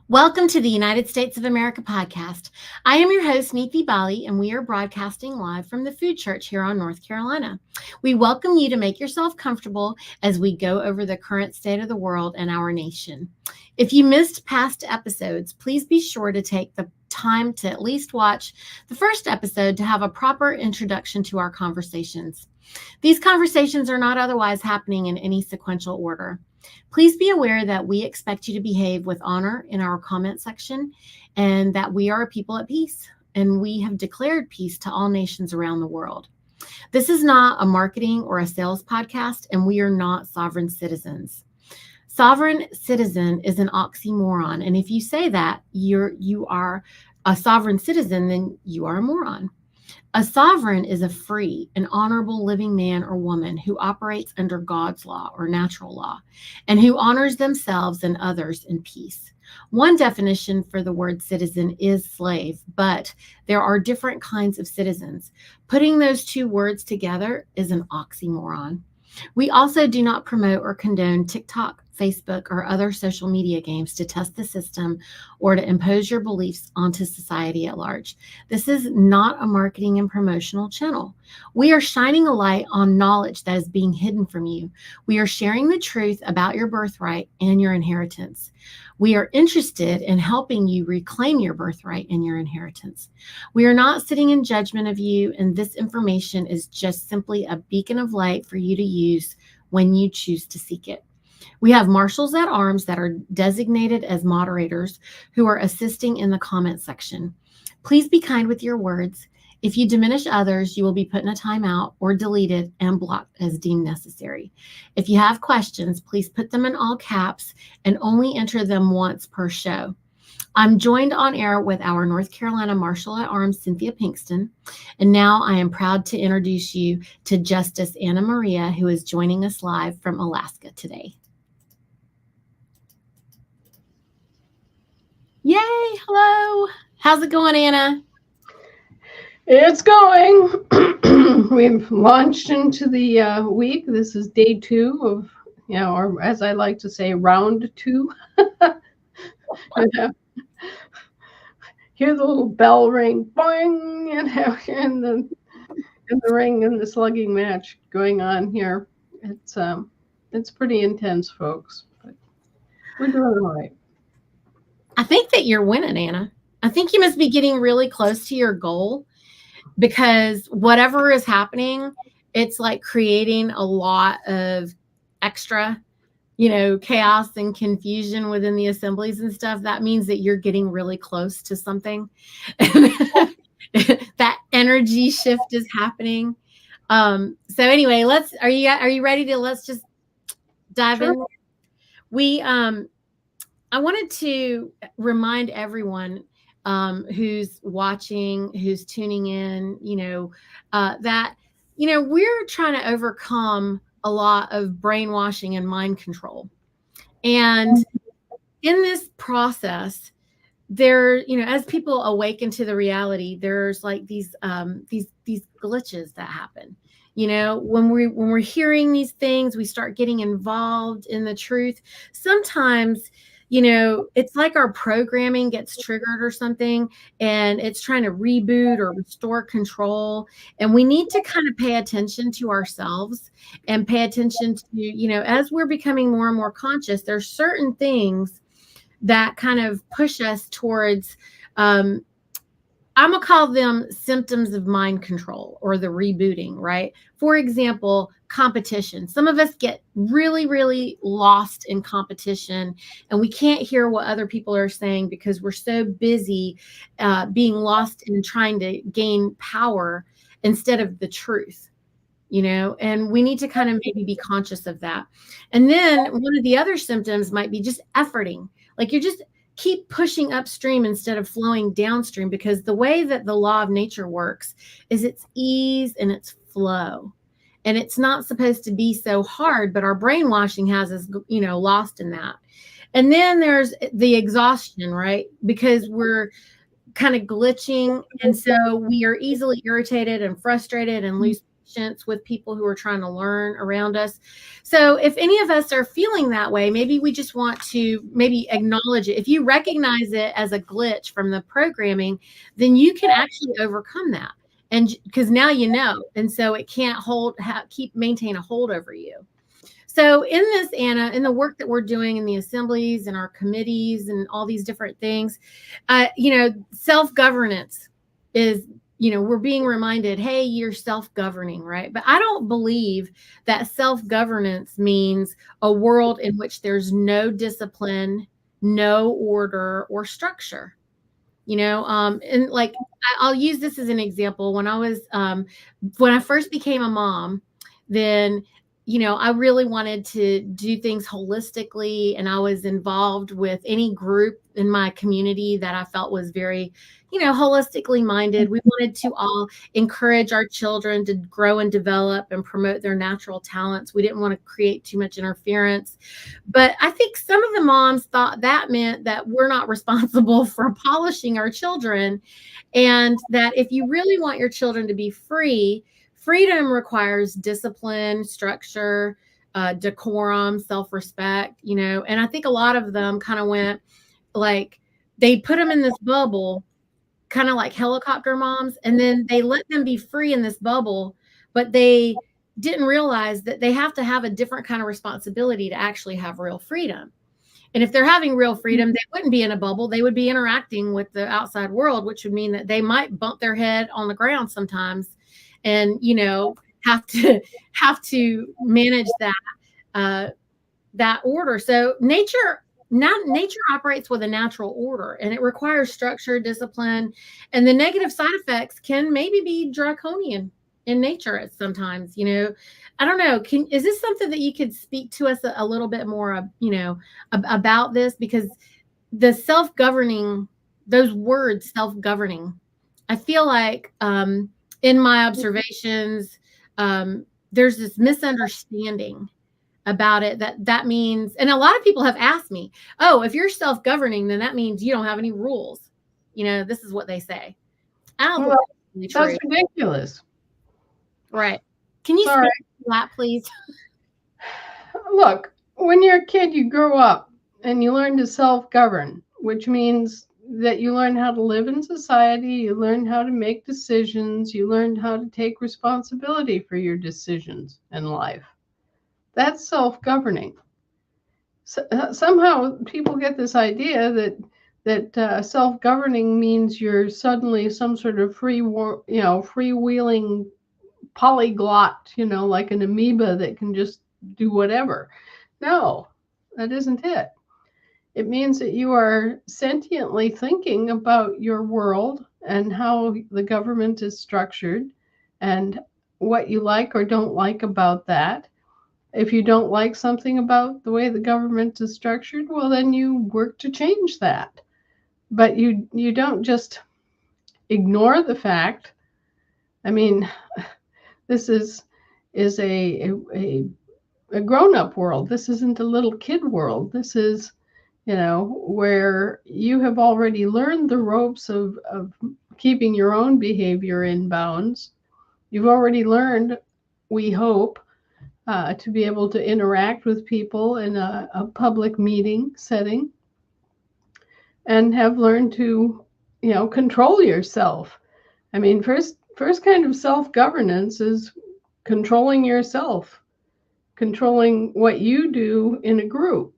Welcome to the United States of America podcast. I am your host, Niti, and we are broadcasting live from the Food Church here on North Carolina. We welcome you to make yourself comfortable as we go over the current state of the world and our nation. If you missed past episodes, please be sure to take the time to at least watch the first episode to have a proper introduction to our conversations. These conversations are not otherwise happening in any sequential order. Please be aware that we expect you to behave with honor in our comment section and that we are a people at peace and we have declared peace to all nations around the world. This is not a marketing or a sales podcast, and we are not sovereign citizens. Sovereign citizen is an oxymoron, and if you say that you are a sovereign citizen, then you are a moron. A sovereign is a free and honorable living man or woman who operates under God's law or natural law and who honors themselves and others in peace. One definition for the word citizen is slave, but there are different kinds of citizens. Putting those two words together is an oxymoron. We also do not promote or condone TikTok, Facebook, or other social media games to test the system or to impose your beliefs onto society at large. This is not a marketing and promotional channel. We are shining a light on knowledge that is being hidden from you. We are sharing the truth about your birthright and your inheritance. We are interested in helping you reclaim your birthright and your inheritance. We are not sitting in judgment of you, and this information is just simply a beacon of light for you to use when you choose to seek it. We have marshals at arms that are designated as moderators who are assisting in the comment section. Please be kind with your words. If you diminish others, you will be put in a timeout or deleted and blocked as deemed necessary. If you have questions, please put them in all caps and only enter them once per show. I'm joined on air with our North Carolina Marshal at Arms, Cynthia Pinkston, and now I am proud to introduce you to Justice Anna Maria, who is joining us live from Alaska today. Yay, hello. How's it going, Anna? It's going. We've launched into the week. This is day 2 of, or as I like to say, round 2. Hear the little bell ring, boing, and the ring and the slugging match going on here. It's pretty intense, folks, but we're doing all right. I think that you're winning, Anna. I think you must be getting really close to your goal, because whatever is happening, it's like creating a lot of extra, chaos and confusion within the assemblies and stuff. That means that you're getting really close to something. That energy shift is happening. So anyway, are you ready to, let's just dive in? I wanted to remind everyone who's watching, who's tuning in, that, we're trying to overcome a lot of brainwashing and mind control. And in this process, there, as people awaken to the reality, there's like these glitches that happen. When we're hearing these things, we start getting involved in the truth. Sometimes, it's like our programming gets triggered or something, and it's trying to reboot or restore control. And we need to kind of pay attention to ourselves and pay attention to, as we're becoming more and more conscious, there's certain things that kind of push us towards, I'm going to call them symptoms of mind control or the rebooting, right? For example, competition. Some of us get really, really lost in competition, and we can't hear what other people are saying because we're so busy being lost in trying to gain power instead of the truth, and we need to kind of maybe be conscious of that. And then one of the other symptoms might be just efforting. Like you're just keep pushing upstream instead of flowing downstream, because the way that the law of nature works is it's ease and it's flow. And it's not supposed to be so hard, but our brainwashing has us, lost in that. And then there's the exhaustion, right? Because we're kind of glitching. And so we are easily irritated and frustrated and lose patience with people who are trying to learn around us. So if any of us are feeling that way, maybe we just want to maybe acknowledge it. If you recognize it as a glitch from the programming, then you can actually overcome that. And because now you know, and so it can't maintain a hold over you. So in this, Anna, in the work that we're doing in the assemblies and our committees and all these different things, self-governance is, we're being reminded, hey, you're self-governing, right? But I don't believe that self-governance means a world in which there's no discipline, no order or structure. And like I'll use this as an example. When I first became a mom, then I really wanted to do things holistically, and I was involved with any group in my community that I felt was very, holistically minded. We wanted to all encourage our children to grow and develop and promote their natural talents. We didn't want to create too much interference. But I think some of the moms thought that meant that we're not responsible for polishing our children, and that if you really want your children to be free, freedom requires discipline, structure, decorum, self-respect, and I think a lot of them kind of went like they put them in this bubble, kind of like helicopter moms, and then they let them be free in this bubble, but they didn't realize that they have to have a different kind of responsibility to actually have real freedom. And if they're having real freedom, they wouldn't be in a bubble. They would be interacting with the outside world, which would mean that they might bump their head on the ground sometimes and, have to manage that order. So nature operates with a natural order, and it requires structure, discipline, and the negative side effects can maybe be draconian in nature at sometimes. I don't know. Is this something that you could speak to us a little bit more, about this? Because the self-governing, those words, self-governing, I feel like in my observations, there's this misunderstanding about it that means, and a lot of people have asked me, oh, if you're self-governing, then that means you don't have any rules. This is what they say. I don't think that's really true. Ridiculous. Right. Can you speak to that, please? Look, when you're a kid, you grow up and you learn to self-govern, which means that you learn how to live in society, you learn how to make decisions, you learn how to take responsibility for your decisions in life. That's self-governing. So, somehow people get this idea that self-governing means you're suddenly some sort of freewheeling polyglot, like an amoeba that can just do whatever. No, that isn't it. It means that you are sentiently thinking about your world and how the government is structured and what you like or don't like about that. If you don't like something about the way the government is structured, well, then you work to change that. But you don't just ignore the fact. I mean, this is a grown-up world. This isn't a little kid world. This is, where you have already learned the ropes of keeping your own behavior in bounds. You've already learned, we hope, to be able to interact with people in a public meeting setting, and have learned to, control yourself. I mean, first kind of self-governance is controlling yourself, controlling what you do in a group,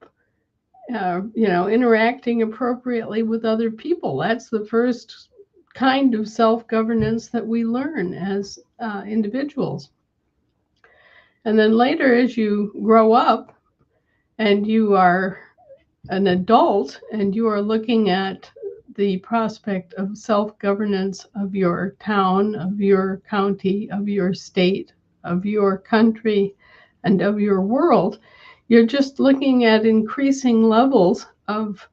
interacting appropriately with other people. That's the first kind of self-governance that we learn as individuals. And then later, as you grow up and you are an adult and you are looking at the prospect of self-governance of your town, of your county, of your state, of your country, and of your world, you're just looking at increasing levels of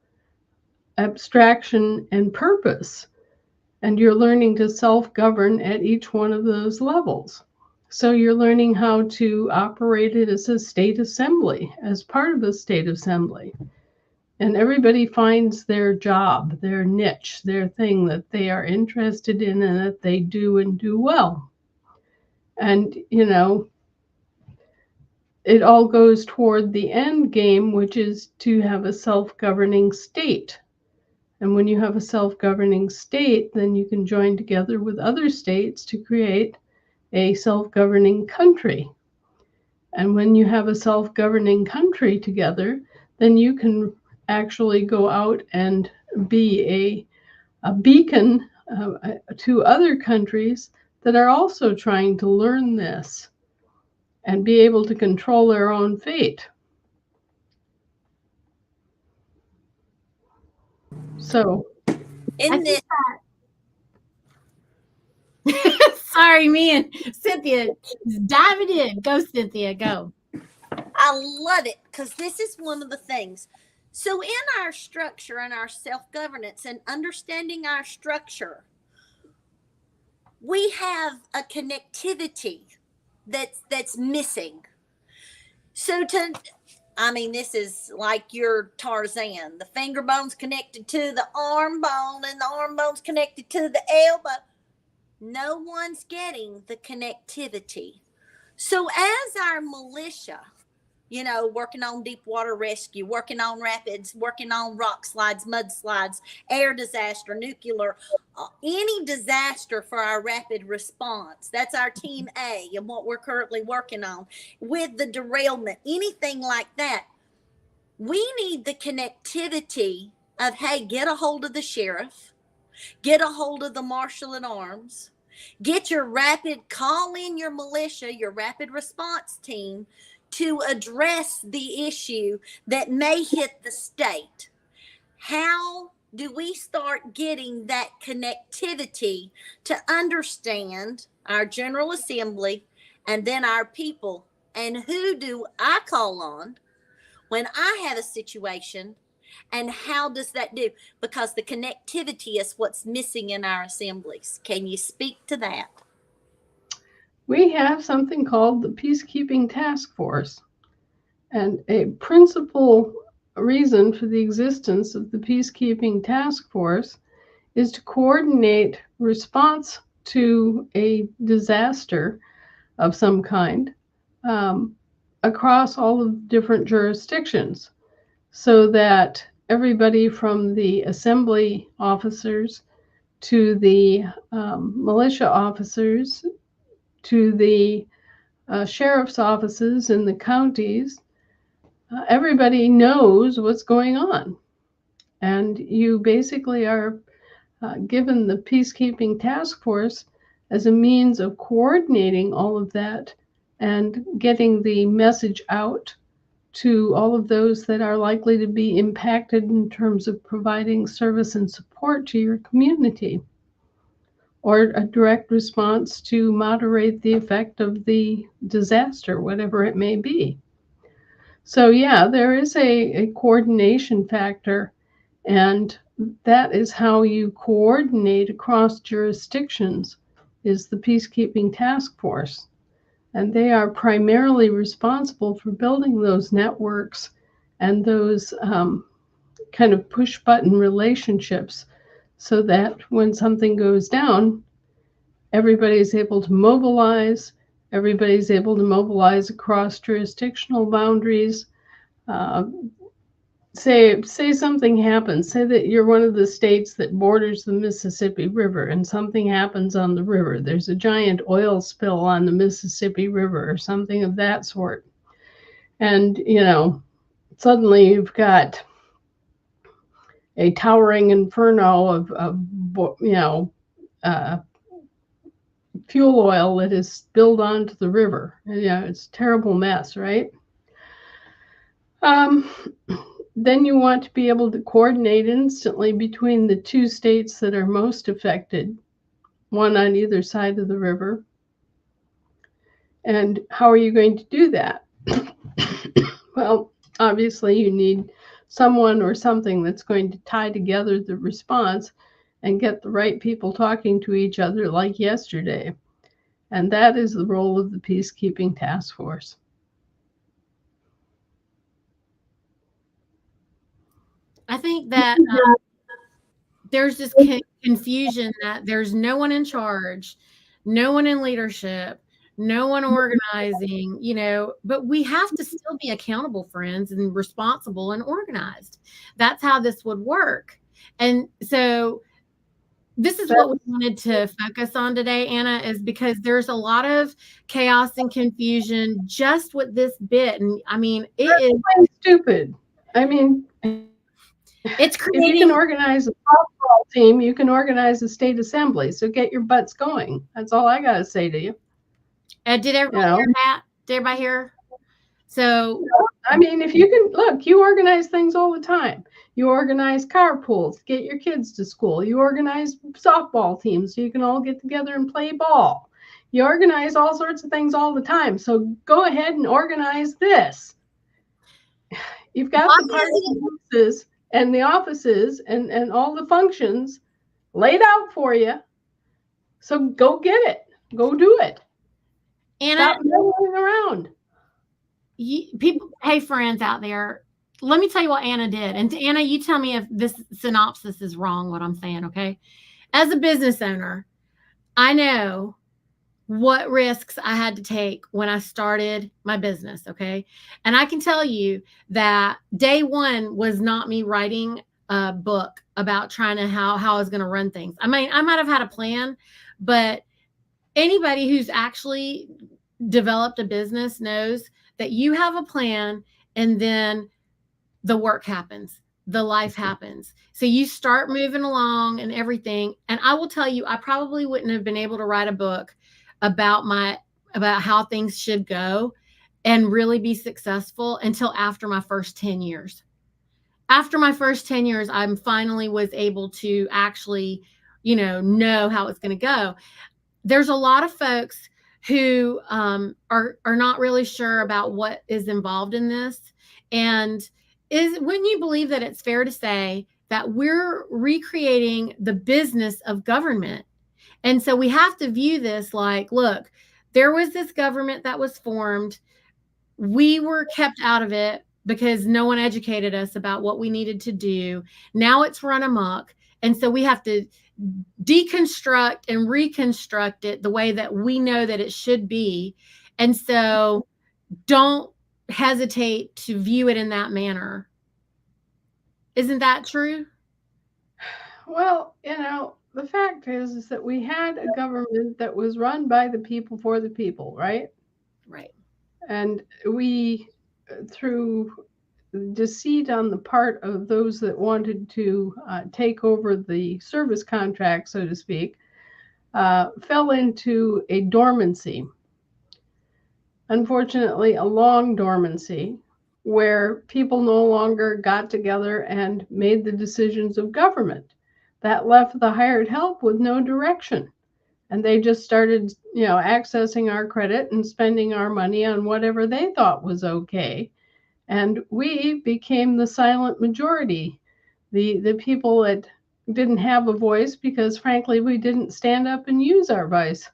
abstraction and purpose. And you're learning to self-govern at each one of those levels. So you're learning how to operate it as a state assembly, as part of a state assembly. And everybody finds their job, their niche, their thing that they are interested in and that they do and do well. And, it all goes toward the end game, which is to have a self-governing state. And when you have a self-governing state, then you can join together with other states to create a self-governing country. And when you have a self-governing country together, then you can actually go out and be a beacon to other countries that are also trying to learn this and be able to control their own fate. So, I think that. Sorry, me and Cynthia diving in. Go, Cynthia, go. I love it because this is one of the things. So, in our structure and our self governance and understanding our structure, we have a connectivity that's missing. So, this is like your Tarzan. The finger bone's connected to the arm bone, and the arm bone's connected to the elbow. No one's getting the connectivity. So, as our militia, working on deep water rescue, working on rapids, working on rock slides, mudslides, air disaster, nuclear, any disaster for our rapid response. That's our team A and what we're currently working on with the derailment, anything like that. We need the connectivity of, hey, get a hold of the sheriff, get a hold of the marshal at arms, get your call in your militia, your rapid response team to address the issue that may hit the state. How do we start getting that connectivity to understand our General Assembly and then our people? And who do I call on when I have a situation? And how does that do? Because the connectivity is what's missing in our assemblies. Can you speak to that? we have something called the Peacekeeping Task Force. And a principal reason for the existence of the Peacekeeping Task Force is to coordinate response to a disaster of some kind across all of the different jurisdictions, so that everybody from the assembly officers to the militia officers to the sheriff's offices in the counties, everybody knows what's going on. And you basically are given the Peacekeeping Task Force as a means of coordinating all of that and getting the message out to all of those that are likely to be impacted in terms of providing service and support to your community, or a direct response to moderate the effect of the disaster, whatever it may be. So, yeah, there is a coordination factor, and that is how you coordinate across jurisdictions, is the Peacekeeping Task Force. And they are primarily responsible for building those networks and those kind of push button relationships, so that when something goes down, everybody's able to mobilize. Everybody's able to mobilize across jurisdictional boundaries. Uh, say something happens. Say that you're one of the states that borders the Mississippi River, and something happens on the river. There's a giant oil spill on the Mississippi River or something of that sort. And, suddenly you've got a towering inferno of fuel oil that is spilled onto the river. It's a terrible mess, right? Then you want to be able to coordinate instantly between the two states that are most affected, one on either side of the river. And how are you going to do that? Well, obviously you need someone or something that's going to tie together the response and get the right people talking to each other like yesterday. And that is the role of the Peacekeeping Task Force. I think that there's this confusion that there's no one in charge, no one in leadership, no one organizing, but we have to still be accountable, friends, and responsible and organized. That's how this would work. And so this is what we wanted to focus on today, Anna, is because there's a lot of chaos and confusion just with this bit. And I mean, it is stupid. I mean, it's creating. If you can organize a softball team, you can organize a state assembly. So get your butts going. That's all I got to say to you. Did everybody hear that? Did everybody hear? So, I mean, if you can look, you organize things all the time. You organize carpools, get your kids to school. You organize softball teams so you can all get together and play ball. You organize all sorts of things all the time. So go ahead and organize this. You've got the parties and the offices and all the functions laid out for you. So go get it. Go do it. Anna, stop milling around. People, hey, friends out there, let me tell you what Anna did. And Anna, you tell me if this synopsis is wrong, what I'm saying, okay? As a business owner, I know what risks I had to take when I started my business, okay? And I can tell you that day one was not me writing a book about trying to how I was going to run things. I mean, I might have had a plan, but anybody who's actually developed a business knows that you have a plan and then the work happens, the life happens. So you start moving along and everything. And I will tell you, I probably wouldn't have been able to write a book about how things should go and really be successful until after my first 10 years. After my first 10 years, I finally was able to actually, know how it's going to go. There's a lot of folks who are not really sure about what is involved in this. And wouldn't you believe that it's fair to say that we're recreating the business of government? And so we have to view this like, look, there was this government that was formed. We were kept out of it because no one educated us about what we needed to do. Now it's run amok. And so we have to deconstruct and reconstruct it the way that we know that it should be. And so don't hesitate to view it in that manner. Isn't that true? Well, the fact is that we had a government that was run by the people for the people, right? Right. And we, through deceit on the part of those that wanted to take over the service contract, so to speak, fell into a dormancy. Unfortunately, a long dormancy where people no longer got together and made the decisions of government. That left the hired help with no direction. And they just started, accessing our credit and spending our money on whatever they thought was okay. And we became the silent majority, the people that didn't have a voice because, frankly, we didn't stand up and use our voice.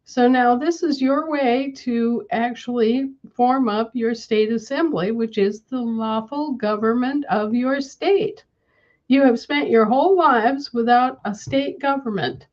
So now this is your way to actually form up your state assembly, which is the lawful government of your state. You have spent your whole lives without a state government.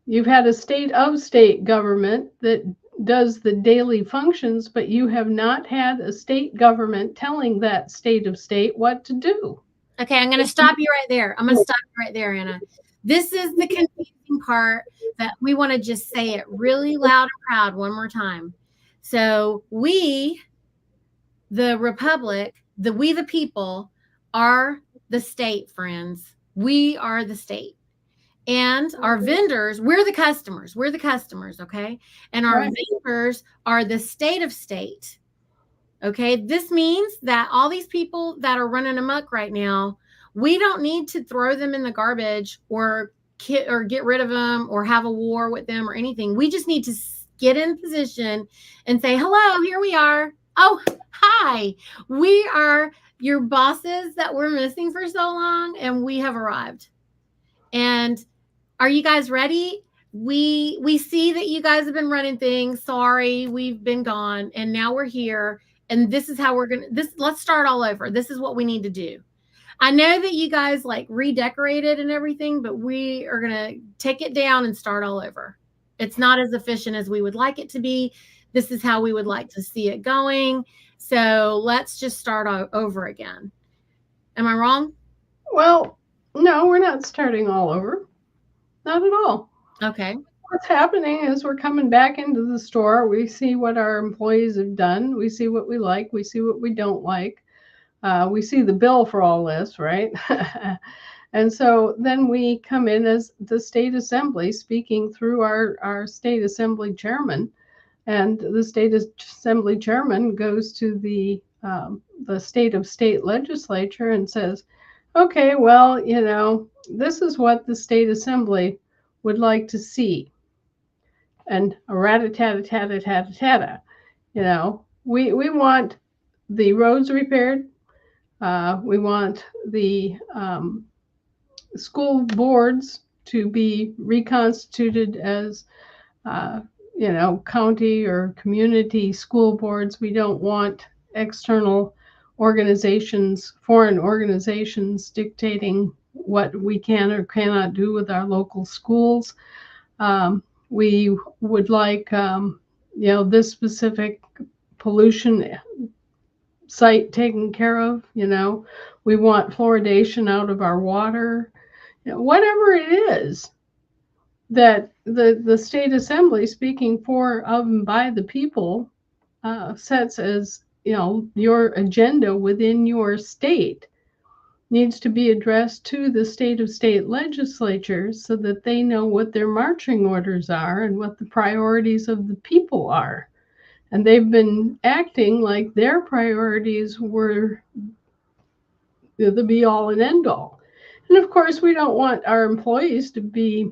You've had a state government that does the daily functions, but you have not had a state government telling that state of state what to do. Okay, I'm going to stop you right there. I'm going to stop you right there, Anna. This is the confusing part that we want to just say it really loud and proud one more time. So we, the republic, we the people, are the state, friends. We are the state. And our vendors, we're the customers. We're the customers, okay? And our vendors are the state of state. Okay, this means that all these people that are running amok right now, we don't need to throw them in the garbage or get rid of them or have a war with them or anything. We just need to get in position and say, hello, here we are. Oh, hi. We are your bosses that we're missing for so long, and we have arrived. And are you guys ready? We see that you guys have been running things. Sorry, we've been gone, and now we're here. And this is how we're going to, let's start all over. This is what we need to do. I know that you guys like redecorated and everything, but we are going to take it down and start all over. It's not as efficient as we would like it to be. This is how we would like to see it going. So let's just start over again. Am I wrong? Well, no, we're not starting all over. Not at all. Okay. What's happening is we're coming back into the store. We see what our employees have done. We see what we like. We see what we don't like. We see the bill for all this, right? And so then we come in as the state assembly speaking through our state assembly chairman. And the state assembly chairman goes to the state legislature and says, okay, well, this is what the state assembly would like to see. And a rat-a-tat-a-tat-a-tat-a-tat-a. We want the roads repaired. We want the school boards to be reconstituted as, county or community school boards. We don't want external organizations, foreign organizations dictating what we can or cannot do with our local schools. We would like, this specific pollution site taken care of. We want fluoridation out of our water. Whatever it is that the state assembly, speaking for, of, and by the people, sets as, your agenda within your state, needs to be addressed to the state legislatures so that they know what their marching orders are and what the priorities of the people are. And they've been acting like their priorities were the be all and end all. And of course, we don't want our employees to be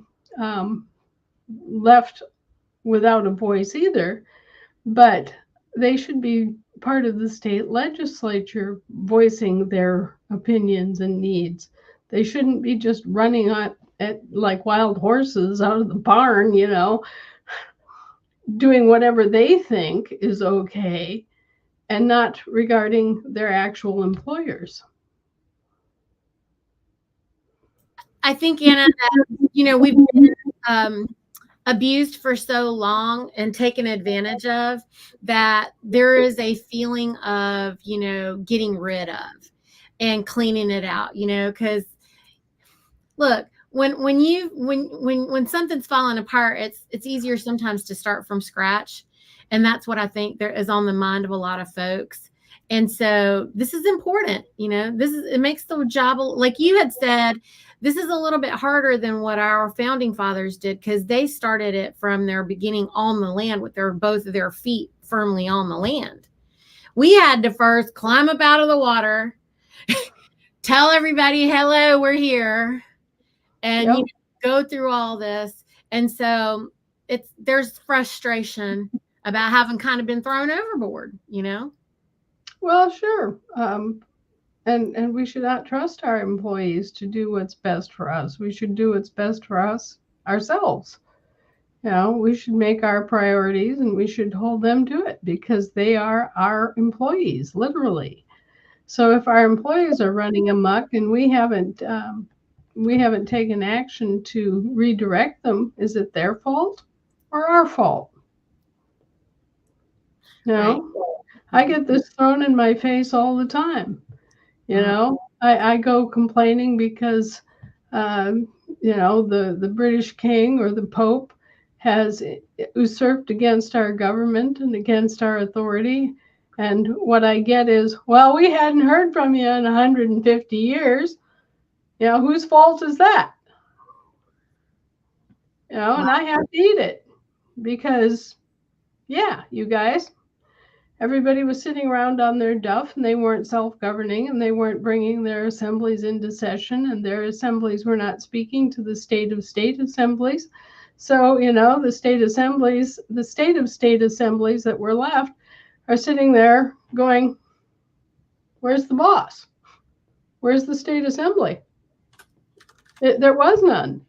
left without a voice either, but they should be part of the state legislature voicing their opinions and needs. They shouldn't be just running at like wild horses out of the barn, doing whatever they think is okay and not regarding their actual employers. I think, Anna, that, we've been abused for so long and taken advantage of that there is a feeling of, getting rid of and cleaning it out, because look, when something's falling apart, it's easier sometimes to start from scratch. And that's what I think there is on the mind of a lot of folks. And so this is important, it makes the job, like you had said, this is a little bit harder than what our founding fathers did, because they started it from their beginning on the land with both of their feet firmly on the land. We had to first climb up out of the water, tell everybody, hello, we're here, and go through all this. And so there's frustration about having kind of been thrown overboard, Well, sure. And we should not trust our employees to do what's best for us. We should do what's best for us ourselves. We should make our priorities and we should hold them to it because they are our employees, literally. So if our employees are running amok and we haven't taken action to redirect them, is it their fault or our fault? Right. I get this thrown in my face all the time. I go complaining because, the British king or the Pope has usurped against our government and against our authority. And what I get is, well, we hadn't heard from you in 150 years. Whose fault is that? And I have to eat it because, you guys, everybody was sitting around on their duff and they weren't self-governing and they weren't bringing their assemblies into session and their assemblies were not speaking to the state of state assemblies. So, the state of state assemblies that were left are sitting there going, where's the boss? Where's the state assembly? There was none.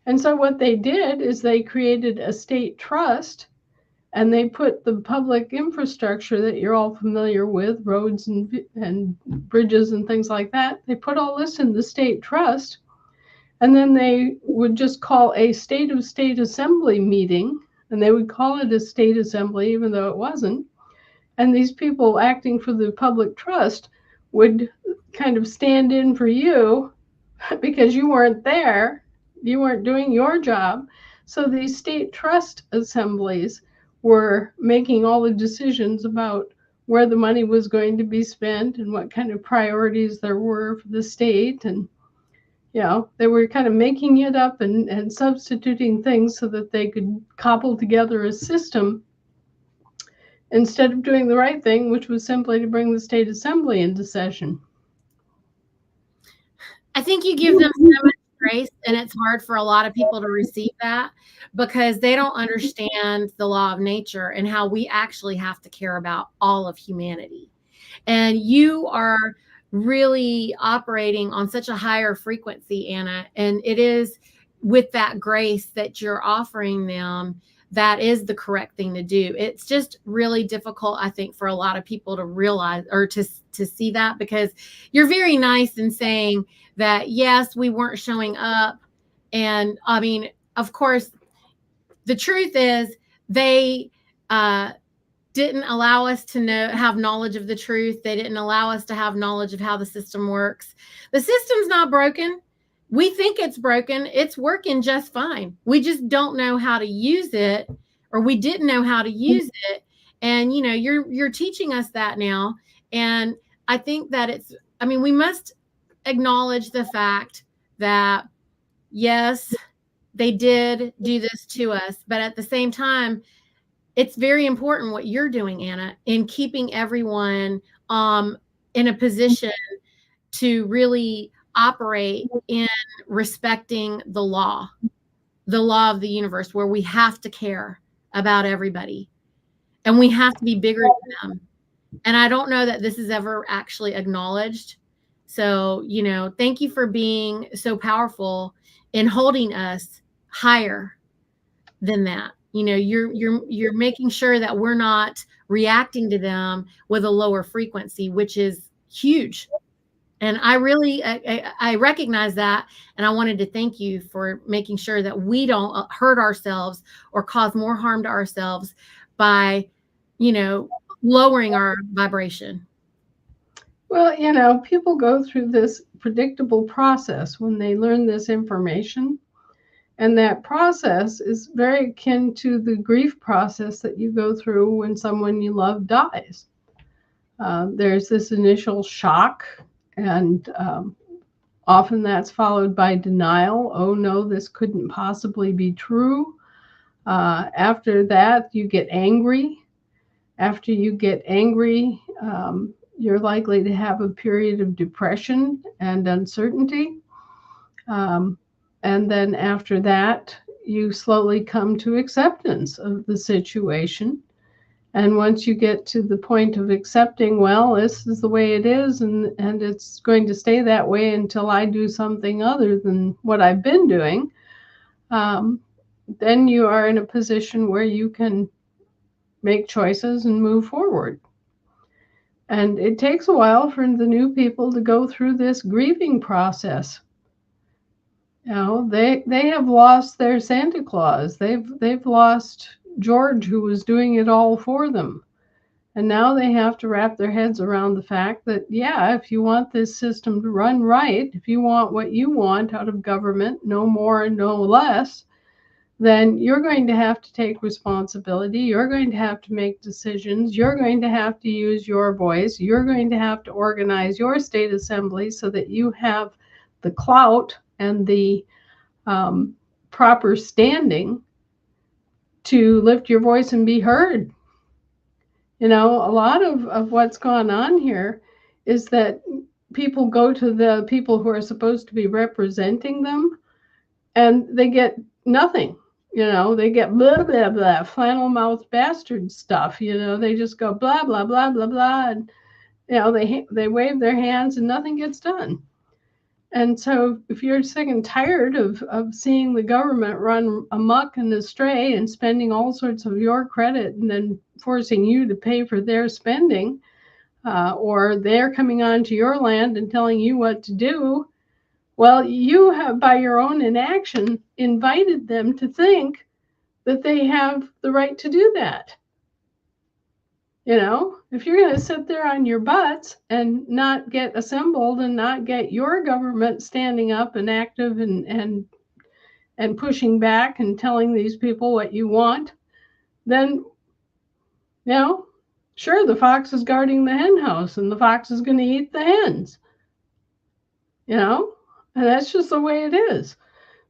And so what they did is they created a state trust. And they put the public infrastructure that you're all familiar with, roads and bridges and things like that, they put all this in the state trust. And then they would just call a state of state assembly meeting, and they would call it a state assembly, even though it wasn't. And these people acting for the public trust would kind of stand in for you because you weren't there, you weren't doing your job. So these state trust assemblies were making all the decisions about where the money was going to be spent and what kind of priorities there were for the state. And, they were kind of making it up and substituting things so that they could cobble together a system instead of doing the right thing, which was simply to bring the state assembly into session. I think you give them so much grace, and it's hard for a lot of people to receive that because they don't understand the law of nature and how we actually have to care about all of humanity. And you are really operating on such a higher frequency, Anna, and it is with that grace that you're offering them that is the correct thing to do. It's just really difficult, I think, for a lot of people to realize or to see that, because you're very nice in saying that, yes, we weren't showing up. And I mean, of course, the truth is they didn't allow us to have knowledge of the truth. They didn't allow us to have knowledge of how the system works. The system's not broken. We think it's broken. It's working just fine. We just don't know how to use it, or we didn't know how to use it. And, you're teaching us that now. And I think that we must acknowledge the fact that, yes, they did do this to us, but at the same time, it's very important what you're doing, Anna, in keeping everyone in a position to really operate in respecting the law of the universe, where we have to care about everybody and we have to be bigger than them. And I don't know that this is ever actually acknowledged. So, thank you for being so powerful in holding us higher than that. You're making sure that we're not reacting to them with a lower frequency, which is huge. And I really, I recognize that. And I wanted to thank you for making sure that we don't hurt ourselves or cause more harm to ourselves by, lowering our vibration. Well, people go through this predictable process when they learn this information. And that process is very akin to the grief process that you go through when someone you love dies. There's this initial shock, and often that's followed by denial. Oh, no, this couldn't possibly be true. After that, you get angry. After you get angry, you're likely to have a period of depression and uncertainty. And then after that, you slowly come to acceptance of the situation. And once you get to the point of accepting, well, this is the way it is, and it's going to stay that way until I do something other than what I've been doing, then you are in a position where you can make choices and move forward. And it takes a while for the new people to go through this grieving process. They have lost their Santa Claus. They've lost George, who was doing it all for them. And now they have to wrap their heads around the fact that, yeah, if you want this system to run right, if you want what you want out of government, no more and no less, then you're going to have to take responsibility. You're going to have to make decisions. You're going to have to use your voice. You're going to have to organize your state assembly so that you have the clout and the proper standing to lift your voice and be heard. A lot of what's gone on here is that people go to the people who are supposed to be representing them, and they get nothing. They get blah, blah, blah, flannel mouth bastard stuff. They just go blah, blah, blah, blah, blah. And, they wave their hands and nothing gets done. And so if you're sick and tired of seeing the government run amok and astray and spending all sorts of your credit and then forcing you to pay for their spending, or they're coming onto your land and telling you what to do, Well, you have, by your own inaction, invited them to think that they have the right to do that. If you're going to sit there on your butts and not get assembled and not get your government standing up and active and pushing back and telling these people what you want, then, sure, the fox is guarding the hen house and the fox is going to eat the hens, and that's just the way it is.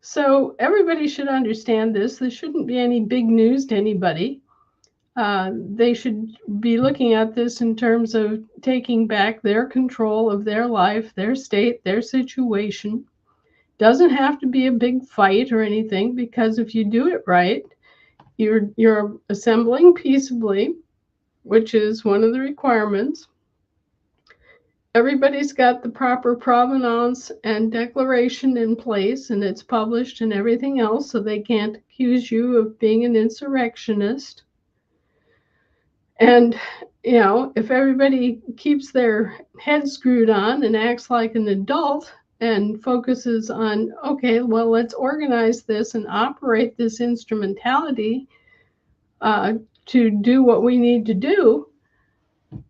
So everybody should understand this. This shouldn't be any big news to anybody. They should be looking at this in terms of taking back their control of their life, their state, their situation. Doesn't have to be a big fight or anything, because if you do it right, you're assembling peaceably, which is one of the requirements. Everybody's got the proper provenance and declaration in place, and it's published and everything else, so they can't accuse you of being an insurrectionist. And, if everybody keeps their head screwed on and acts like an adult and focuses on, okay, well, let's organize this and operate this instrumentality to do what we need to do,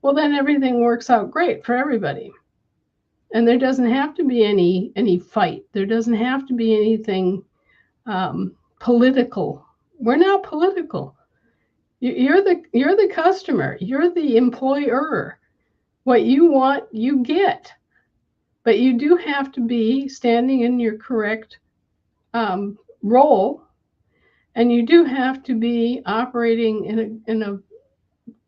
well, then everything works out great for everybody. And there doesn't have to be any fight. There doesn't have to be anything political. We're not political. You're the customer. You're the employer. What you want, you get. But you do have to be standing in your correct role, and you do have to be operating in a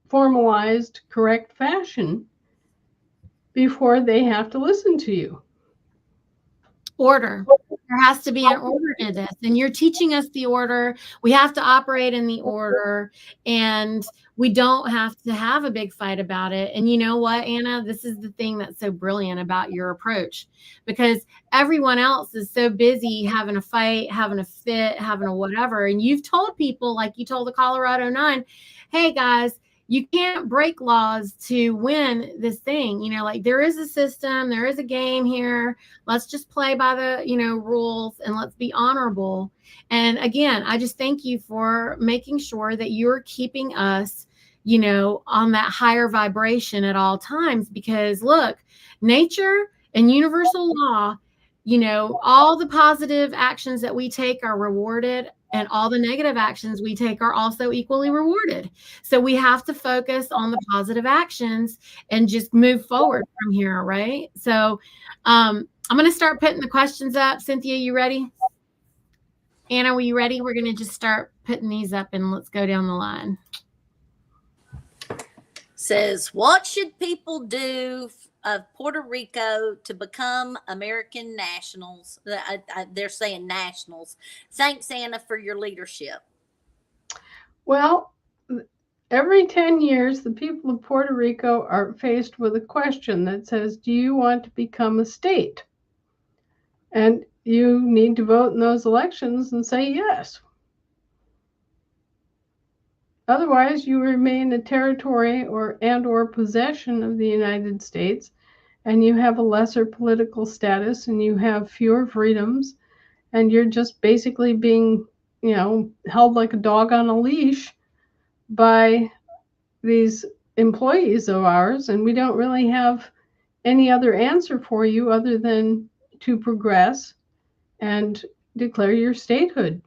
formalized, correct fashion before they have to listen to you. Order. There has to be an order to this, and you're teaching us the order. We have to operate in the order, and we don't have to have a big fight about it. And you know what, Anna, this is the thing that's so brilliant about your approach, because everyone else is so busy having a fight, having a fit, having a whatever. And you've told people, like you told the Colorado 9, hey guys, you can't break laws to win this thing. Like, there is a system, there is a game here. Let's just play by the, rules, and let's be honorable. And again, I just thank you for making sure that you're keeping us, on that higher vibration at all times, because look, nature and universal law, all the positive actions that we take are rewarded, and all the negative actions we take are also equally rewarded. So we have to focus on the positive actions and just move forward from here, right? So I'm going to start putting the questions up. Cynthia, you ready? Anna, were you ready? We're going to just start putting these up, and let's go down the line. Says, what should people do of Puerto Rico to become American nationals? They're saying nationals. Thanks, Anna, for your leadership. Well, every 10 years, the people of Puerto Rico are faced with a question that says, do you want to become a state? And you need to vote in those elections and say yes. Otherwise, you remain a territory or possession of the United States, and you have a lesser political status, and you have fewer freedoms, and you're just basically being, held like a dog on a leash by these employees of ours, and we don't really have any other answer for you other than to progress and declare your statehood.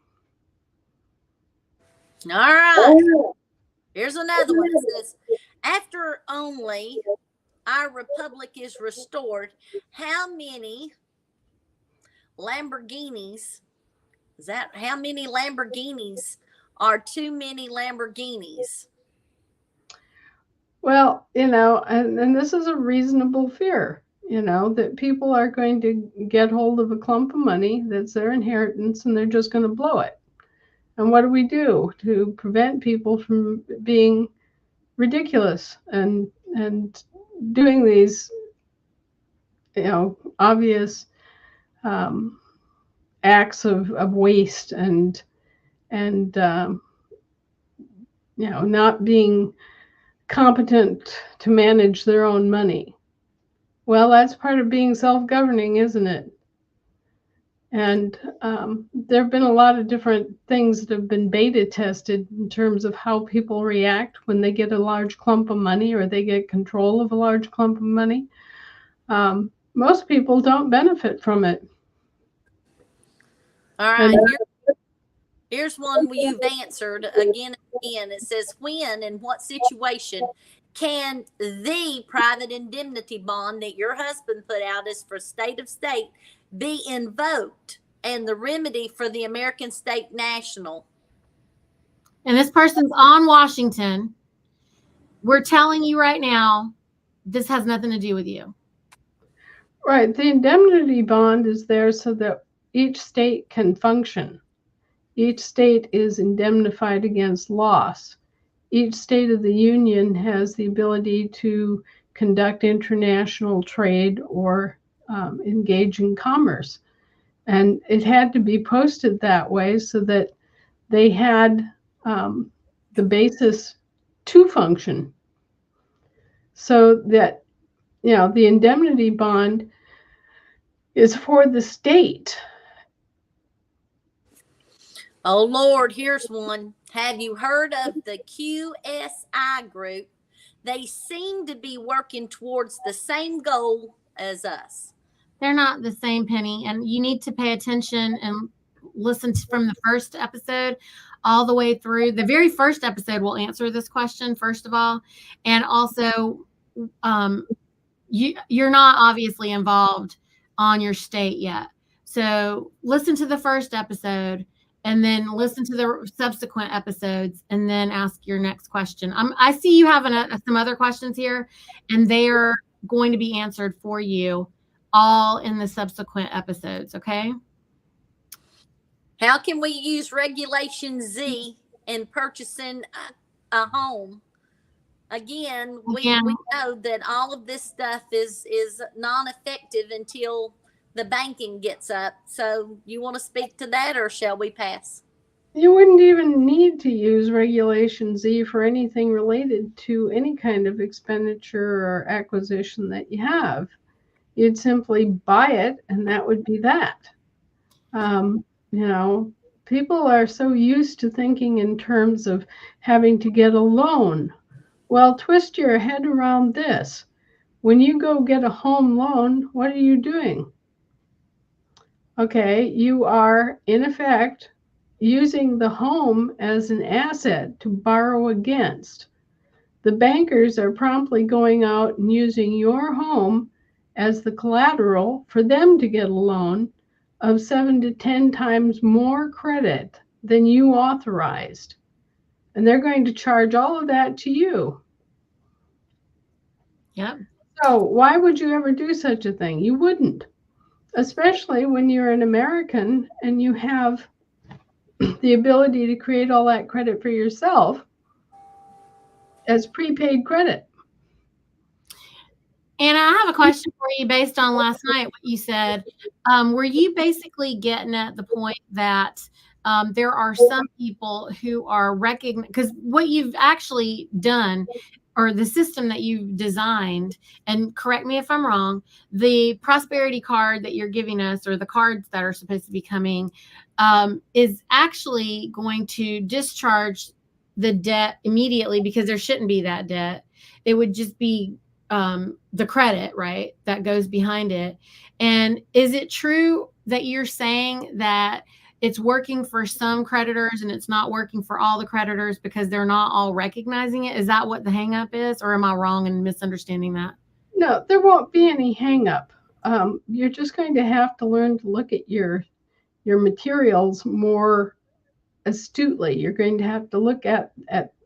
All right. Here's another one. It says, after only our republic is restored, how many Lamborghinis are too many Lamborghinis? Well, and this is a reasonable fear, that people are going to get hold of a clump of money that's their inheritance, and they're just going to blow it. And what do we do to prevent people from being ridiculous and doing these, obvious acts of waste and not being competent to manage their own money? Well, that's part of being self-governing, isn't it? And there have been a lot of different things that have been beta tested in terms of how people react when they get a large clump of money or they get control of a large clump of money. Most people don't benefit from it. All right. And Here's one where you've answered again and again. It says, when and what situation can the private indemnity bond that your husband put out as for state of state be invoked and the remedy for the American State National? And this person's on Washington. We're telling you right now, this has nothing to do with you. right, the indemnity bond is there so that each state can function. Each state is indemnified against loss. Each state of the union has the ability to conduct international trade or engage in commerce. And it had to be posted that way so that they had the basis to function. So that, the indemnity bond is for the state. Oh, Lord, here's one. Have you heard of the QSI group? They seem to be working towards the same goal as us. They're not the same, Penny. And you need to pay attention and listen from the first episode all the way through. The very first episode will answer this question, first of all. And also, you're not obviously involved on your state yet. So listen to the first episode and then listen to the subsequent episodes and then ask your next question. I see you having some other questions here, and they are going to be answered for you all in the subsequent episodes. Okay. How can we use Regulation Z in purchasing a home? Again, we know that all of this stuff is non-effective until the banking gets up. So you want to speak to that, or shall we pass? You wouldn't even need to use Regulation Z for anything related to any kind of expenditure or acquisition that you have. You'd simply buy it, and that would be that. People are so used to thinking in terms of having to get a loan. Well, twist your head around this. When you go get a home loan, what are you doing? Okay, you are, in effect, using the home as an asset to borrow against. The bankers are promptly going out and using your home as the collateral for them to get a loan of 7 to 10 times more credit than you authorized. And they're going to charge all of that to you. Yep. So why would you ever do such a thing? You wouldn't, especially when you're an American and you have the ability to create all that credit for yourself as prepaid credit. And I have a question for you based on last night, what you said. Were you basically getting at the point that there are some people who are recognized, because what you've actually done, or the system that you've designed, and correct me if I'm wrong, the prosperity card that you're giving us, or the cards that are supposed to be coming, is actually going to discharge the debt immediately, because there shouldn't be that debt. It would just be the credit, right, that goes behind it. And is it true that you're saying that it's working for some creditors and it's not working for all the creditors because they're not all recognizing it? Is that what the hang up is, or am I wrong in misunderstanding that? No, there won't be any hang up. You're just going to have to learn to look at your materials more astutely. You're going to have to look at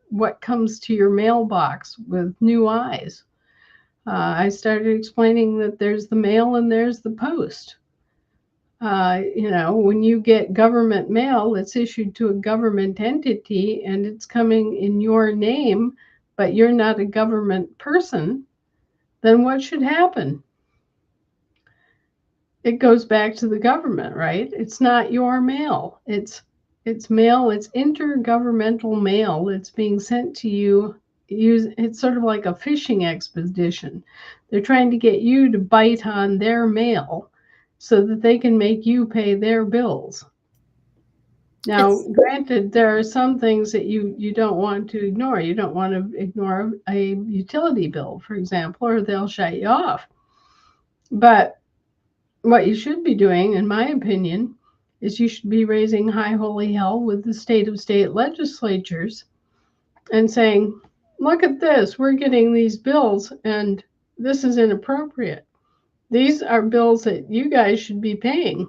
what comes to your mailbox with new eyes. I started explaining that there's the mail and there's the post. When you get government mail, it's issued to a government entity and it's coming in your name, but you're not a government person, then what should happen? It goes back to the government, right? It's not your mail. It's mail. It's intergovernmental mail. It's being sent to you. It's sort of like a fishing expedition. They're trying to get you to bite on their mail, so that they can make you pay their bills. Now, It's granted, there are some things that you don't want to ignore. You don't want to ignore a utility bill, for example, or they'll shut you off. But what you should be doing, in my opinion, is you should be raising high holy hell with the state legislatures and saying, look at this, we're getting these bills and this is inappropriate. These are bills that you guys should be paying.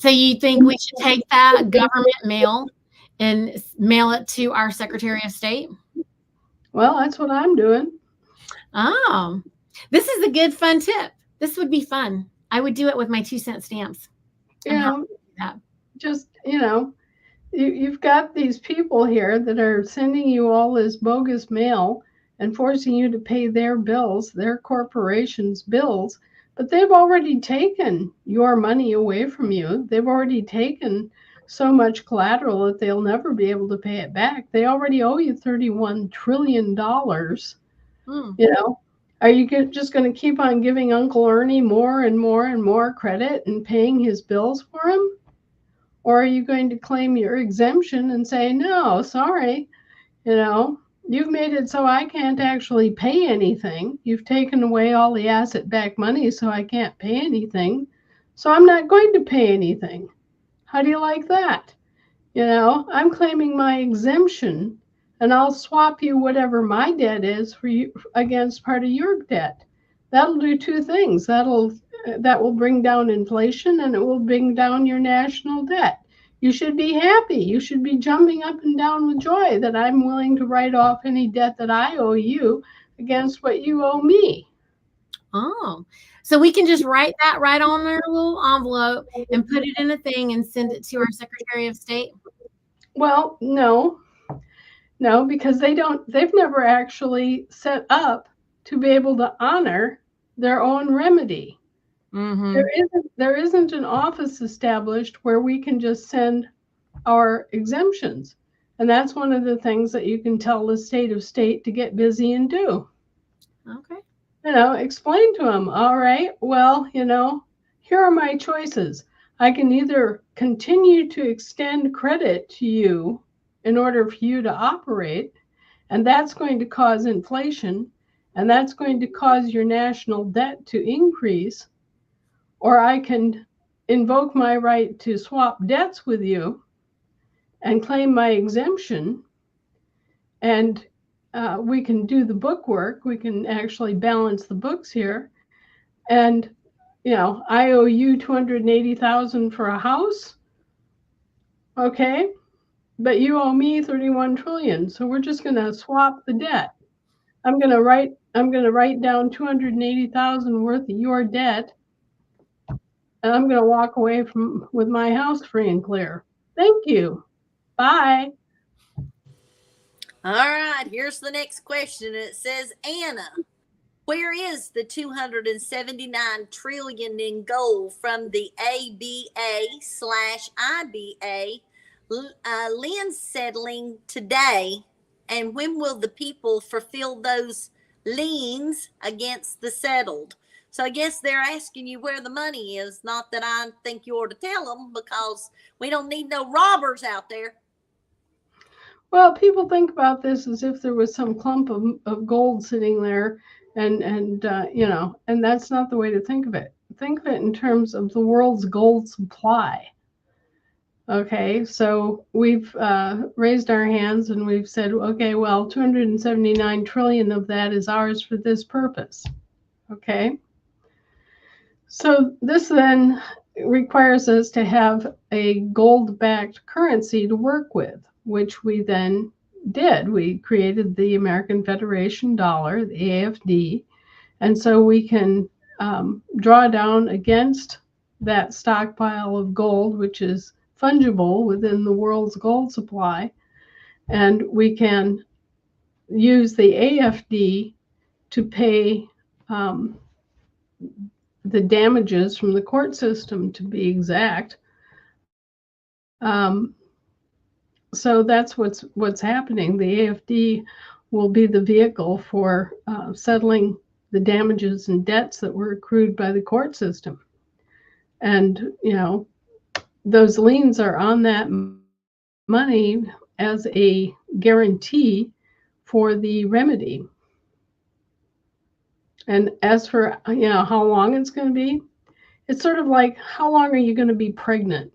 so you think we should take that government mail and mail it to our Secretary of State? Well, that's what I'm doing. Oh, this is a good fun tip. This would be fun. I would do it with my 2-cent stamps. You know, that. just, you've got these people here that are sending you all this bogus mail and forcing you to pay their bills, their corporations' bills, but they've already taken your money away from you. They've already taken so much collateral that they'll never be able to pay it back. They already owe you $31 trillion. Are you just going to keep on giving Uncle Ernie more and more and more credit and paying his bills for him? Or are you going to claim your exemption and say, no, sorry, you've made it so I can't actually pay anything. You've taken away all the asset-backed money so I can't pay anything. So I'm not going to pay anything. How do you like that? I'm claiming my exemption and I'll swap you whatever my debt is for you against part of your debt. That'll do two things. That will bring down inflation and it will bring down your national debt. You should be happy. You should be jumping up and down with joy that I'm willing to write off any debt that I owe you against what you owe me. Oh, so we can just write that right on our little envelope and put it in a thing and send it to our Secretary of State? Well, no, because they've never actually set up to be able to honor their own remedy. Mm-hmm. There isn't an office established where we can just send our exemptions. And that's one of the things that you can tell the state to get busy and do. Okay. Explain to them, all right, well, here are my choices. I can either continue to extend credit to you in order for you to operate, and that's going to cause inflation, and that's going to cause your national debt to increase, or I can invoke my right to swap debts with you and claim my exemption, and we can do the book work. We can actually balance the books here. And, I owe you $280,000 for a house. Okay. But you owe me $31 trillion. So we're just going to swap the debt. I'm going to write down $280,000 worth of your debt. And I'm going to walk away with my house free and clear. Thank you. Bye. All right, here's the next question. It says, Anna, where is the 279 trillion in gold from the ABA/IBA lien settling today? And when will the people fulfill those liens against the settled? So I guess they're asking you where the money is. Not that I think you ought to tell them, because we don't need no robbers out there. Well, people think about this as if there was some clump of gold sitting there, and that's not the way to think of it. Think of it in terms of the world's gold supply. Okay, so we've raised our hands and we've said, okay, well, 279 trillion of that is ours for this purpose. Okay, so this then requires us to have a gold-backed currency to work with, which we then did. We created the American Federation dollar, the AFD, and so we can draw down against that stockpile of gold, which is fungible within the world's gold supply, and we can use the AFD to pay the damages from the court system, to be exact. So that's what's happening. The AFD will be the vehicle for settling the damages and debts that were accrued by the court system. And, those liens are on that money as a guarantee for the remedy. And as for, how long it's going to be, it's sort of like, how long are you going to be pregnant?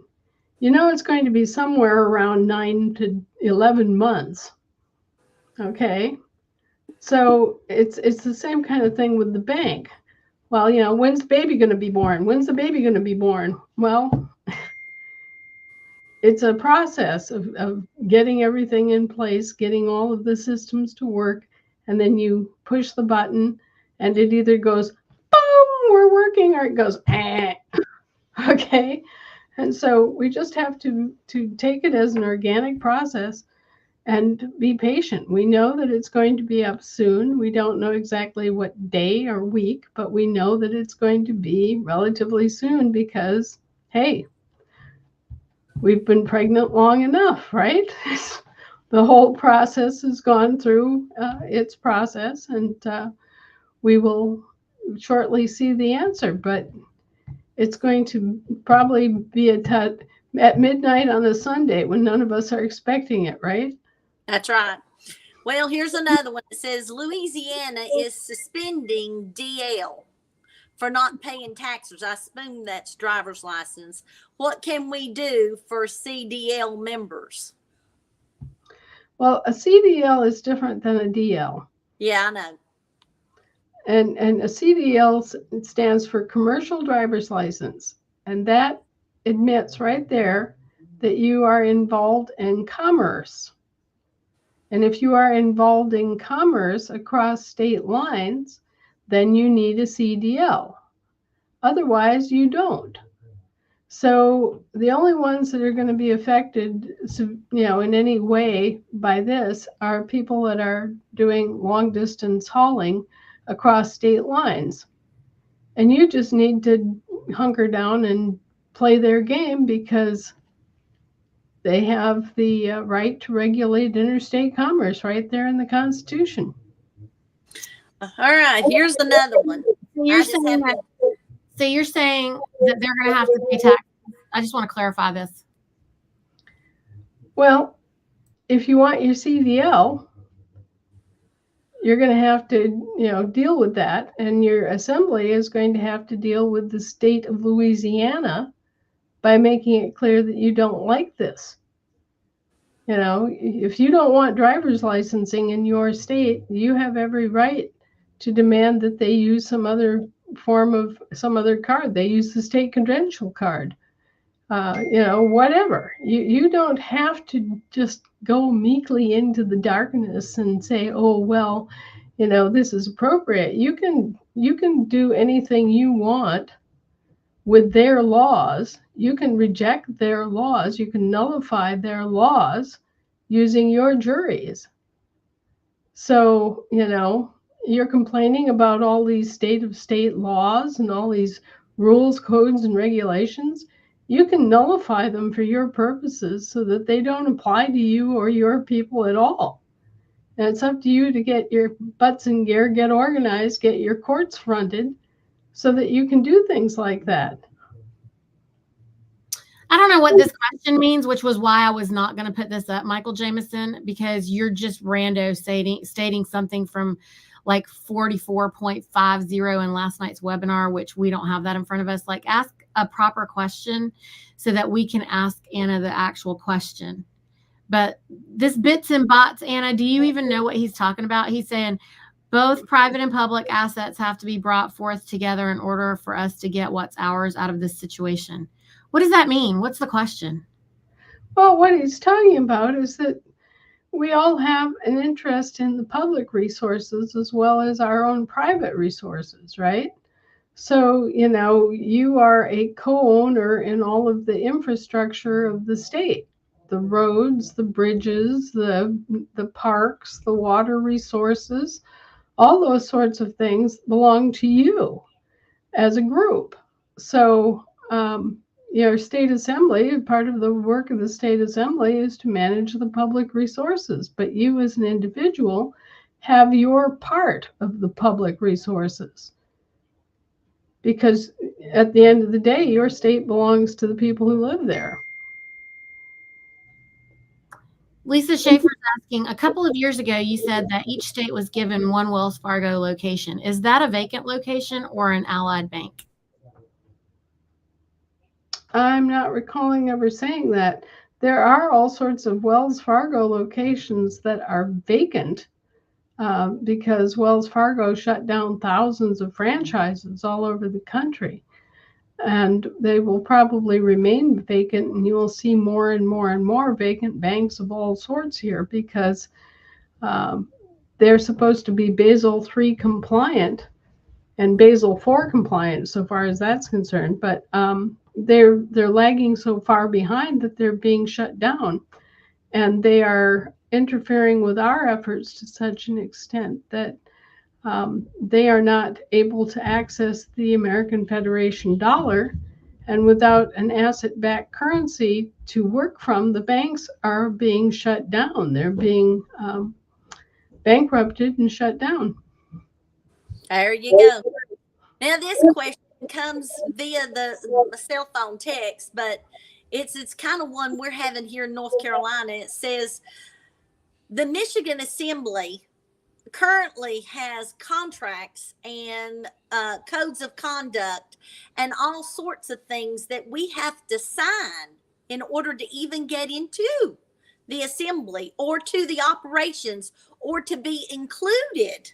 It's going to be somewhere around 9 to 11 months. Okay. So it's the same kind of thing with the bank. Well, when's the baby going to be born? When's the baby going to be born? Well, it's a process of getting everything in place, getting all of the systems to work, and then you push the button and it either goes, boom, we're working, or it goes, eh. Okay. And so we just have to take it as an organic process and be patient. We know that it's going to be up soon. We don't know exactly what day or week, but we know that it's going to be relatively soon because, hey, we've been pregnant long enough, right? The whole process has gone through its process, and we will shortly see the answer. But it's going to probably be at midnight on a Sunday when none of us are expecting it, right? That's right. Well, here's another one. It says Louisiana is suspending DL for not paying taxes. I assume that's driver's license. What can we do for CDL members? Well, a CDL is different than a DL. Yeah, I know. And a CDL stands for commercial driver's license. And that admits right there that you are involved in commerce. And if you are involved in commerce across state lines, then you need a CDL. Otherwise, you don't. So the only ones that are going to be affected, in any way by this are people that are doing long distance hauling across state lines. And you just need to hunker down and play their game because they have the right to regulate interstate commerce right there in the Constitution. All right, here's another one. So you're saying that they're going to have to pay taxes. I just want to clarify this. Well, if you want your CDL, you're going to have to, deal with that. And your assembly is going to have to deal with the state of Louisiana by making it clear that you don't like this. If you don't want driver's licensing in your state, you have every right to demand that they use some other form of some other card. They use the state credential card, whatever. You don't have to just go meekly into the darkness and say, oh, well, this is appropriate. You can do anything you want with their laws. You can reject their laws. You can nullify their laws using your juries. So, you're complaining about all these state laws and all these rules, codes, and regulations. You can nullify them for your purposes so that they don't apply to you or your people at all. And it's up to you to get your butts in gear, get organized, get your courts fronted so that you can do things like that. I don't know what this question means, which was why I was not going to put this up, Michael Jameson, because you're just rando stating something from like 44.50 in last night's webinar, which we don't have that in front of us. Like, ask a proper question so that we can ask Anna the actual question. But this bits and bots, Anna, do you even know what he's talking about? He's saying both private and public assets have to be brought forth together in order for us to get what's ours out of this situation. What does that mean? What's the question? Well, what he's talking about is that we all have an interest in the public resources as well as our own private resources, right? So, you are a co-owner in all of the infrastructure of the state, the roads, the bridges, the parks, the water resources, all those sorts of things belong to you as a group. So, state assembly, part of the work of the state assembly is to manage the public resources, but you as an individual have your part of the public resources. Because at the end of the day, your state belongs to the people who live there. Lisa Schaefer's asking, a couple of years ago, you said that each state was given one Wells Fargo location. Is that a vacant location or an allied bank? I'm not recalling ever saying that. There are all sorts of Wells Fargo locations that are vacant because Wells Fargo shut down thousands of franchises all over the country. And they will probably remain vacant, and you will see more and more and more vacant banks of all sorts here because they're supposed to be Basel III compliant and Basel IV compliant so far as that's concerned, but they're lagging so far behind that they're being shut down, and they are interfering with our efforts to such an extent that they are not able to access the American Federation dollar. And without an asset-backed currency to work from, the banks are being shut down. They're being bankrupted and shut down. There you go. Now this question comes via the cell phone text, but it's kind of one we're having here in North Carolina. It says the Michigan Assembly currently has contracts and codes of conduct and all sorts of things that we have to sign in order to even get into the assembly or to the operations or to be included.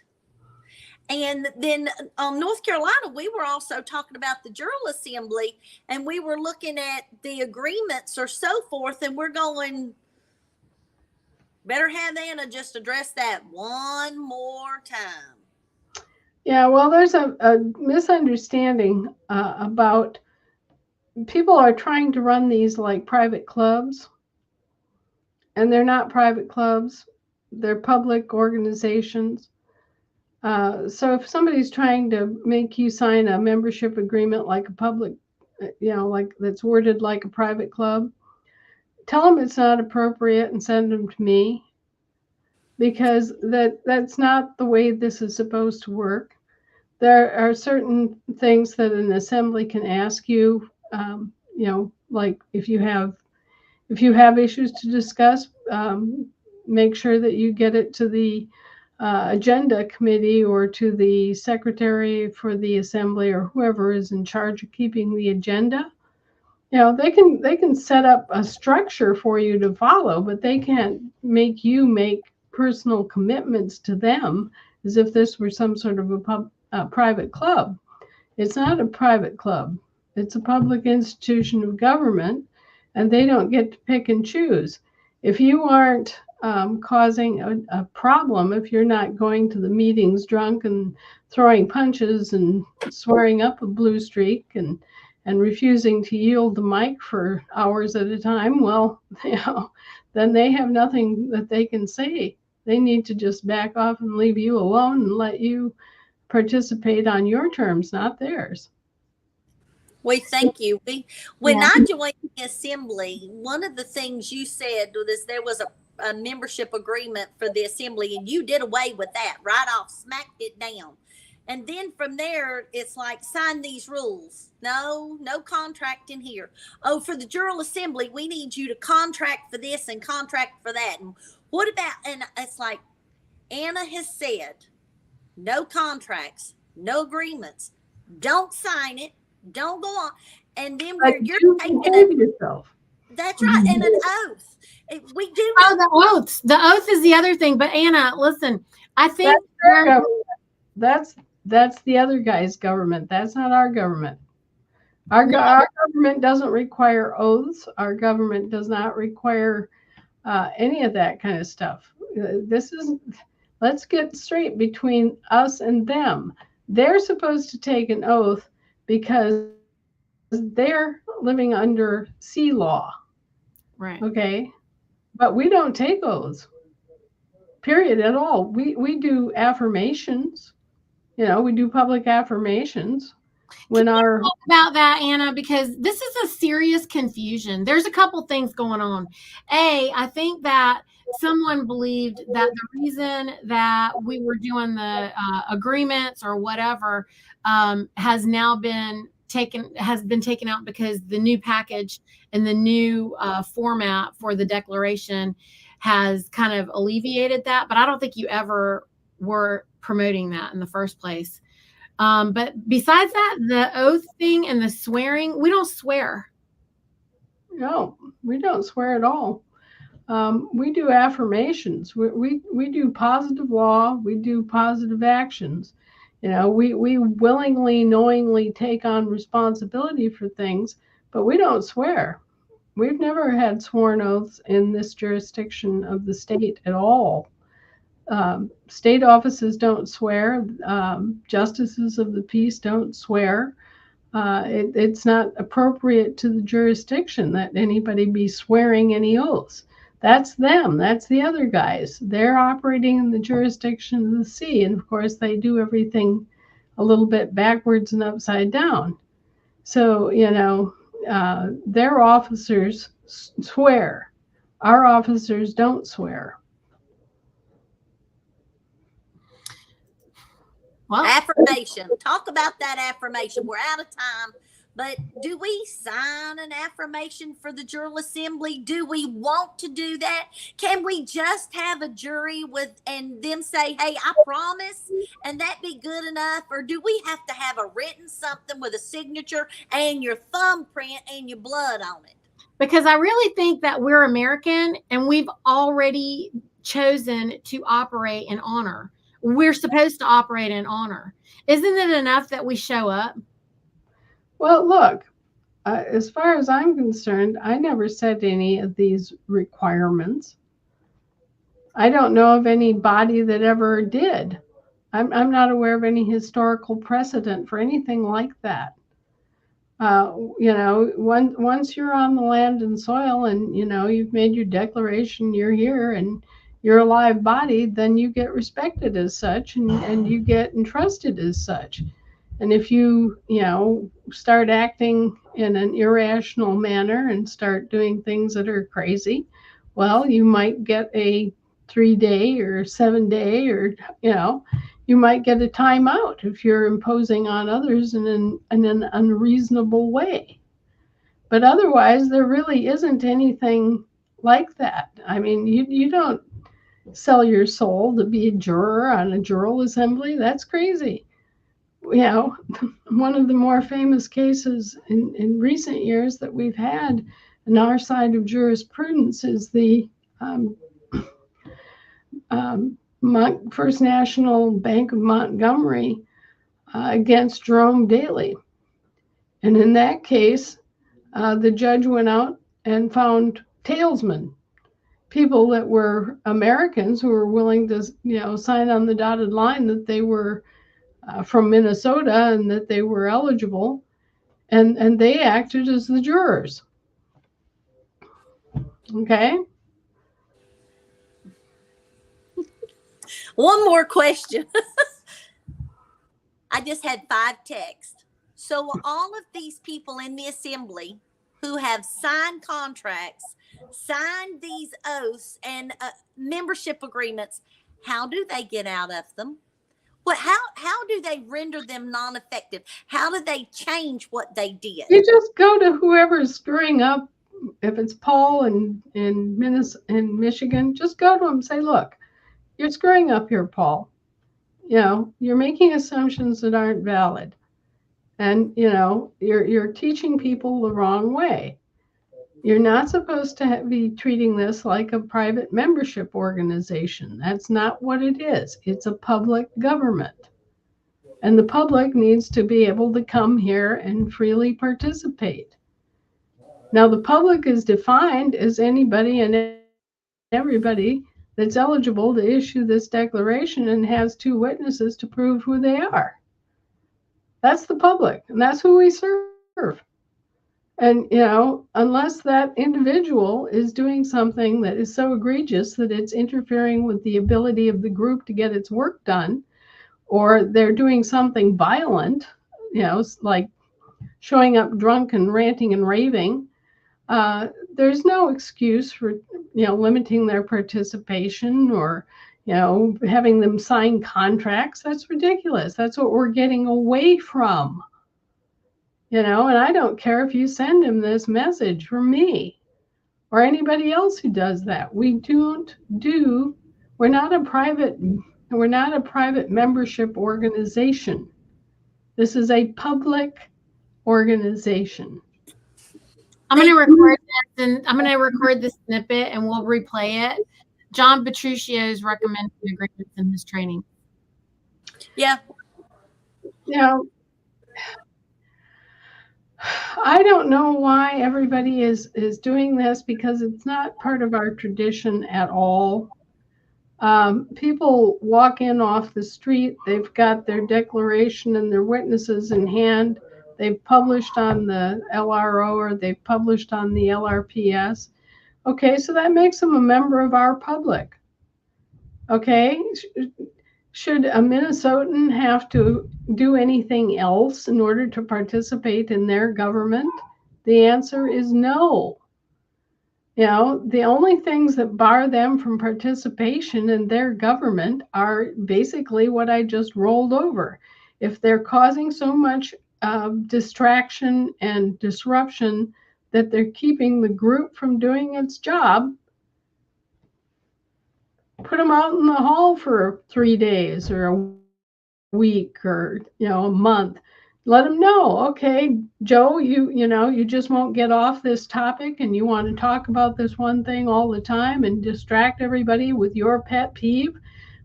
And then on North Carolina, we were also talking about the General Assembly, and we were looking at the agreements or so forth, and we're going, better have Anna just address that one more time. Yeah, well, there's a misunderstanding about people are trying to run these like private clubs, and they're not private clubs, they're public organizations. So if somebody's trying to make you sign a membership agreement like a public, like that's worded like a private club, tell them it's not appropriate and send them to me, because that's not the way this is supposed to work. There are certain things that an assembly can ask you, like if you have issues to discuss, make sure that you get it to the agenda committee or to the secretary for the assembly or whoever is in charge of keeping the agenda. They can set up a structure for you to follow, but they can't make you make personal commitments to them as if this were some sort of a private club. It's not a private club. It's a public institution of government, and they don't get to pick and choose. If you aren't causing a problem, if you're not going to the meetings drunk and throwing punches and swearing up a blue streak and refusing to yield the mic for hours at a time, well, then they have nothing that they can say. They need to just back off and leave you alone and let you participate on your terms, not theirs. We thank you. When I joined the assembly, one of the things you said was there was a membership agreement for the assembly, and you did away with that right off, smacked it down. And then from there, it's like, sign these rules. No contract in here. Oh, for the General Assembly, we need you to contract for this and contract for that. And what about, and it's like, Anna has said, no contracts, no agreements, don't sign it, don't go on. And then you're taking yourself. That's right, and an oath. We do. Oh, the oaths. The oath is the other thing. But Anna, listen, I think that's the other guy's government. That's not our government. Our government doesn't require oaths. Our government does not require any of that kind of stuff. Let's get straight between us and them. They're supposed to take an oath because they're living under sea law. Right. Okay. But we don't take oaths. Period at all. We do affirmations. We do public affirmations. when our Talk about that, Anna, because this is a serious confusion. There's a couple things going on. I think that someone believed that the reason that we were doing the agreements or whatever has been taken out because the new package and the new format for the declaration has kind of alleviated that. But I don't think you ever were promoting that in the first place. But besides that, the oath thing and the swearing, we don't swear. no, we don't swear at all. We do affirmations. We do positive law. We do positive actions. We willingly, knowingly take on responsibility for things, but we don't swear. We've never had sworn oaths in this jurisdiction of the state at all. State offices don't swear. Justices of the peace don't swear. It's not appropriate to the jurisdiction that anybody be swearing any oaths. That's them. That's the other guys. They're operating in the jurisdiction of the sea. And of course, they do everything a little bit backwards and upside down. So, their officers swear. Our officers don't swear. Well, Affirmation. Talk about that affirmation. We're out of time, but do we sign an affirmation for the General Assembly? Do we want to do that? Can we just have a jury and them say, "Hey, I promise," and that be good enough? Or do we have to have a written something with a signature and your thumbprint and your blood on it? because I really think that we're American and we've already chosen to operate in honor. We're supposed to operate in honor. Isn't it enough that we show up? Well, look, as far as I'm concerned, I never set any of these requirements. I don't know of any body that ever did. I'm not aware of any historical precedent for anything like that. Once you're on the land and soil and, you've made your declaration, you're here and you're a live body, then you get respected as such and you get entrusted as such. And if you, start acting in an irrational manner and start doing things that are crazy, well, you might get a 3-day or 7-day or, you might get a timeout if you're imposing on others in an unreasonable way. But otherwise, there really isn't anything like that. I mean, you don't sell your soul to be a juror on a jural assembly. That's crazy. One of the more famous cases in recent years that we've had on our side of jurisprudence is the First National Bank of Montgomery against Jerome Daley. And in that case, the judge went out and found talesmen, people that were Americans who were willing to, sign on the dotted line that they were from Minnesota and that they were eligible, and they acted as the jurors. Okay. One more question. I just had 5 texts. So all of these people in the assembly who have signed contracts, signed these oaths and membership agreements, how do they get out of them? How do they render them non-effective? How do they change what they did? You just go to whoever's screwing up. If it's Paul in Michigan, just go to him and say, "Look, you're screwing up here, Paul. You're making assumptions that aren't valid, and you're teaching people the wrong way. You're not supposed to be treating this like a private membership organization. That's not what it is. It's a public government. And the public needs to be able to come here and freely participate." Now, the public is defined as anybody and everybody that's eligible to issue this declaration and has 2 witnesses to prove who they are. That's the public, and that's who we serve. And, unless that individual is doing something that is so egregious that it's interfering with the ability of the group to get its work done, or they're doing something violent, like showing up drunk and ranting and raving, there's no excuse for, limiting their participation or, having them sign contracts. That's ridiculous. That's what we're getting away from, and I don't care if you send him this message from me or anybody else who does that. We're not a private membership organization. This is a public organization. I'm going to record this, and I'm going to record this snippet, and we'll replay it. John Petruccio's recommended agreements in his training. Yeah. I don't know why everybody is doing this, because it's not part of our tradition at all. People walk in off the street, they've got their declaration and their witnesses in hand. They've published on the LRO or they've published on the LRPS. Okay, so that makes them a member of our public. Okay, should a Minnesotan have to do anything else in order to participate in their government? The answer is no. The only things that bar them from participation in their government are basically what I just rolled over. If they're causing so much distraction and disruption that they're keeping the group from doing its job, put them out in the hall for 3 days or a week or a month. Let them know, okay, Joe, you just won't get off this topic, and you want to talk about this one thing all the time and distract everybody with your pet peeve,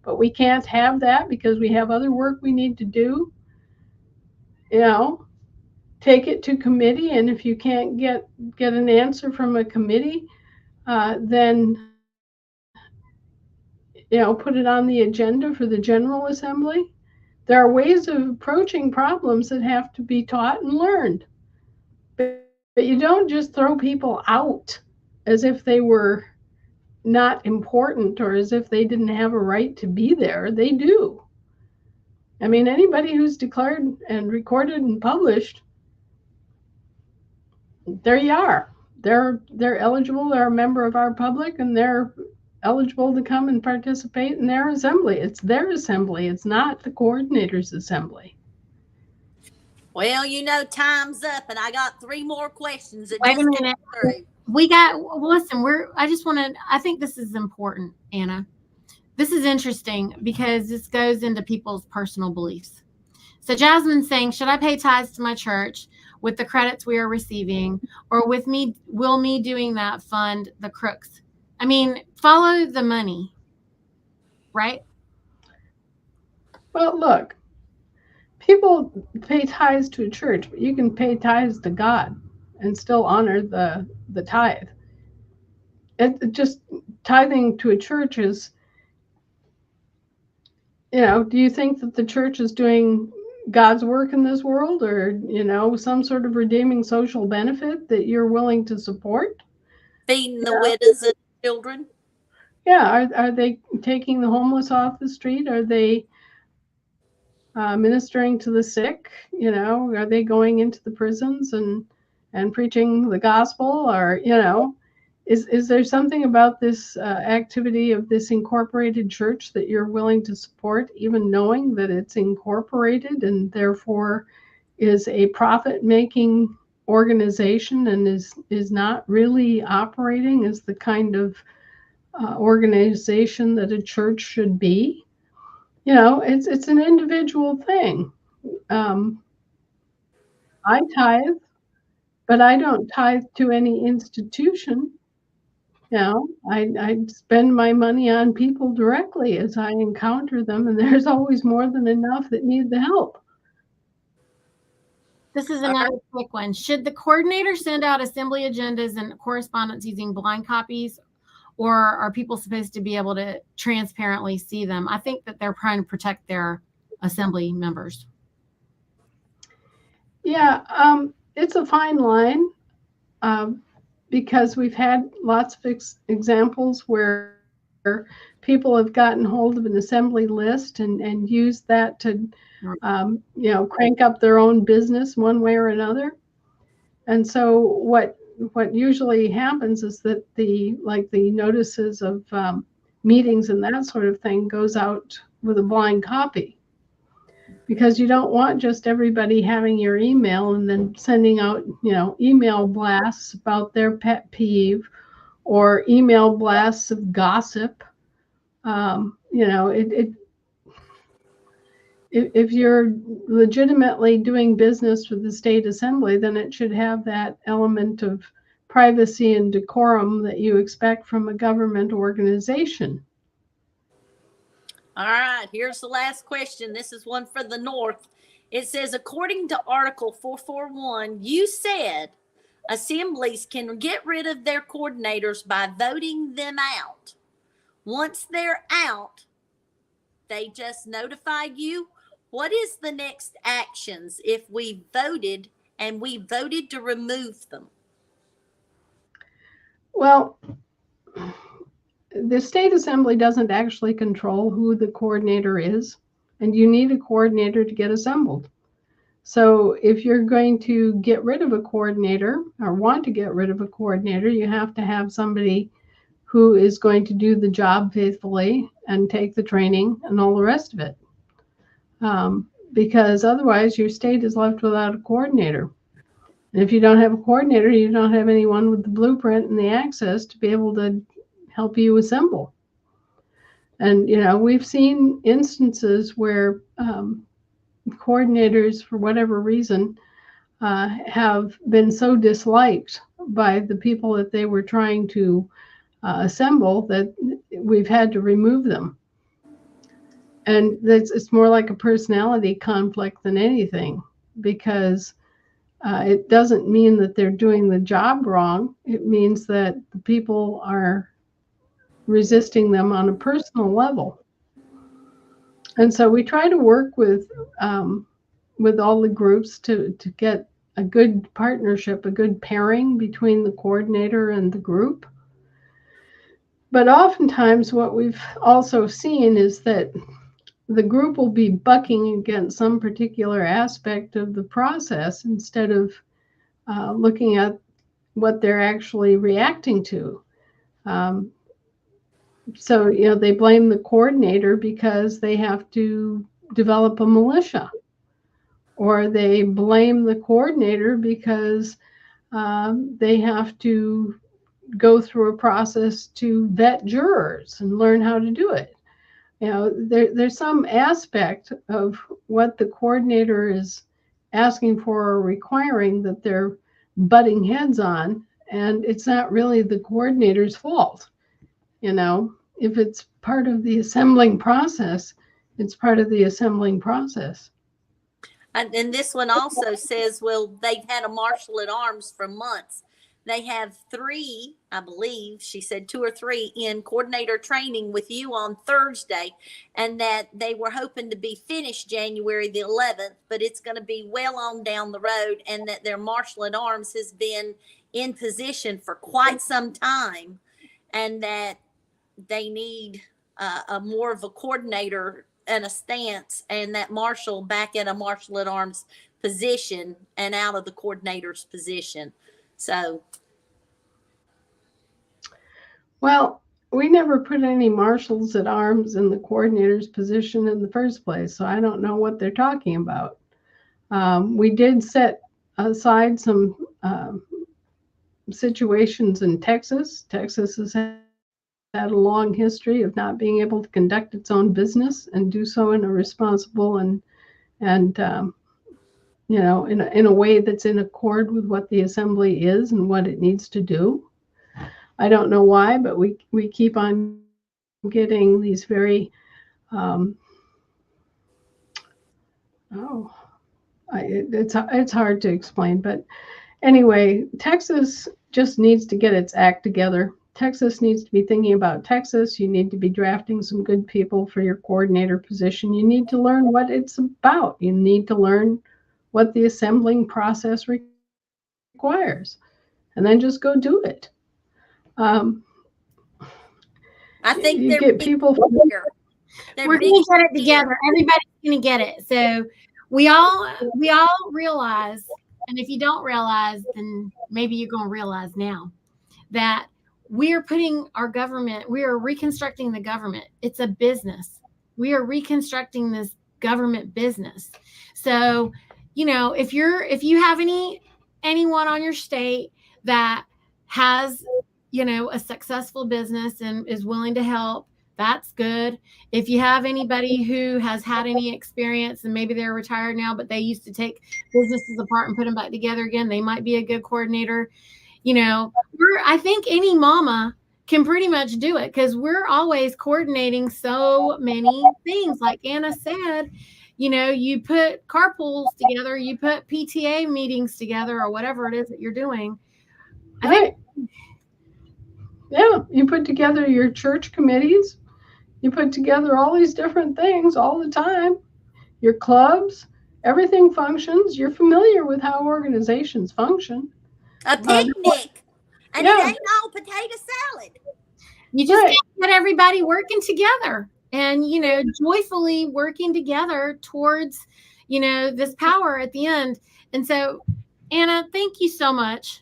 but we can't have that because we have other work we need to do. Take it to committee, and if you can't get an answer from a committee, then put it on the agenda for the General Assembly. There are ways of approaching problems that have to be taught and learned. But you don't just throw people out as if they were not important or as if they didn't have a right to be there. They do. I mean, anybody who's declared and recorded and published, there you are. They're eligible. They're a member of our public, and they're eligible to come and participate in their assembly. It's their assembly. It's not the coordinator's assembly. Well, time's up, and I got 3 more questions. Wait a minute. I think this is important, Anna. This is interesting because this goes into people's personal beliefs. So Jasmine's saying, should I pay tithes to my church with the credits we are receiving, or will me doing that fund the crooks? I mean, follow the money, right? Well, look, people pay tithes to a church, but you can pay tithes to God and still honor the tithe. It just tithing to a church is, do you think that the church is doing God's work in this world, or, some sort of redeeming social benefit that you're willing to support? Feeding the widows and children. Yeah, are they taking the homeless off the street? Are they ministering to the sick? Are they going into the prisons and preaching the gospel? Or, is there something about this activity of this incorporated church that you're willing to support, even knowing that it's incorporated and therefore is a profit-making organization and is not really operating as the kind of organization that a church should be? It's an individual thing. I tithe, but I don't tithe to any institution. I spend my money on people directly as I encounter them, and there's always more than enough that need the help. This is another quick one. Should the coordinator send out assembly agendas and correspondence using blind copies, or are people supposed to be able to transparently see them? I think that they're trying to protect their assembly members. Yeah, it's a fine line. Because we've had lots of examples where people have gotten hold of an assembly list and used that to, crank up their own business one way or another. And so what usually happens is that the notices of meetings and that sort of thing goes out with a blind copy, because you don't want just everybody having your email and then sending out email blasts about their pet peeve or email blasts of gossip. If you're legitimately doing business with the state assembly, then it should have that element of privacy and decorum that you expect from a government organization. All right, here's the last question. This is one for the North. It says, according to Article 441, you said assemblies can get rid of their coordinators by voting them out. Once they're out, they just notify you. What is the next actions if we voted to remove them? Well, the state assembly doesn't actually control who the coordinator is, and you need a coordinator to get assembled. So if you're going to get rid of a coordinator or want to get rid of a coordinator, you have to have somebody who is going to do the job faithfully and take the training and all the rest of it. Because otherwise your state is left without a coordinator. And if you don't have a coordinator, you don't have anyone with the blueprint and the access to be able to help you assemble. And, we've seen instances where coordinators, for whatever reason, have been so disliked by the people that they were trying to assemble that we've had to remove them. And it's more like a personality conflict than anything, because it doesn't mean that they're doing the job wrong. It means that the people are resisting them on a personal level. And so we try to work with all the groups to get a good partnership, a good pairing between the coordinator and the group. But oftentimes what we've also seen is that the group will be bucking against some particular aspect of the process instead of looking at what they're actually reacting to. So, they blame the coordinator because they have to develop a militia, or they blame the coordinator because they have to go through a process to vet jurors and learn how to do it. There's some aspect of what the coordinator is asking for or requiring that they're butting heads on, and it's not really the coordinator's fault. If it's part of the assembling process, it's part of the assembling process. And this one also says, well, they've had a marshal at arms for months. They have 3, I believe, she said 2 or 3 in coordinator training with you on Thursday, and that they were hoping to be finished January the 11th, but it's going to be well on down the road, and that their marshal at arms has been in position for quite some time, and that they need a more of a coordinator and a stance, and that marshal back at a marshal at arms position and out of the coordinator's position. So, well, we never put any marshals at arms in the coordinator's position in the first place, so I don't know what they're talking about. We did set aside some situations in Texas. Texas has had a long history of not being able to conduct its own business and do so in a responsible and in a way that's in accord with what the assembly is and what it needs to do. I don't know why, but we keep on getting these very it's hard to explain, but anyway, Texas just needs to get its act together. Texas needs to be thinking about Texas. You need to be drafting some good people for your coordinator position. You need to learn what it's about. You need to learn what the assembling process requires, and then just go do it. I I think You they're get big people. here. They're We're big going to get it here. together. Everybody's going to get it. So we all realize, and if you don't realize, then maybe you're going to realize now that we are putting our government, we are reconstructing the government. It's a business. We are reconstructing this government business. So, if you have anyone on your state that has, a successful business and is willing to help, that's good. If you have anybody who has had any experience and maybe they're retired now, but they used to take businesses apart and put them back together again, they might be a good coordinator. I think any mama can pretty much do it because we're always coordinating so many things. Like Anna said, you put carpools together, you put PTA meetings together, or whatever it is that you're doing. I think, yeah, you put together your church committees, you put together all these different things all the time, your clubs, everything functions. You're familiar with how organizations function. A picnic. And yeah. it ain't all potato salad. You just got to get everybody working together and, joyfully working together towards, this power at the end. And so, Anna, thank you so much.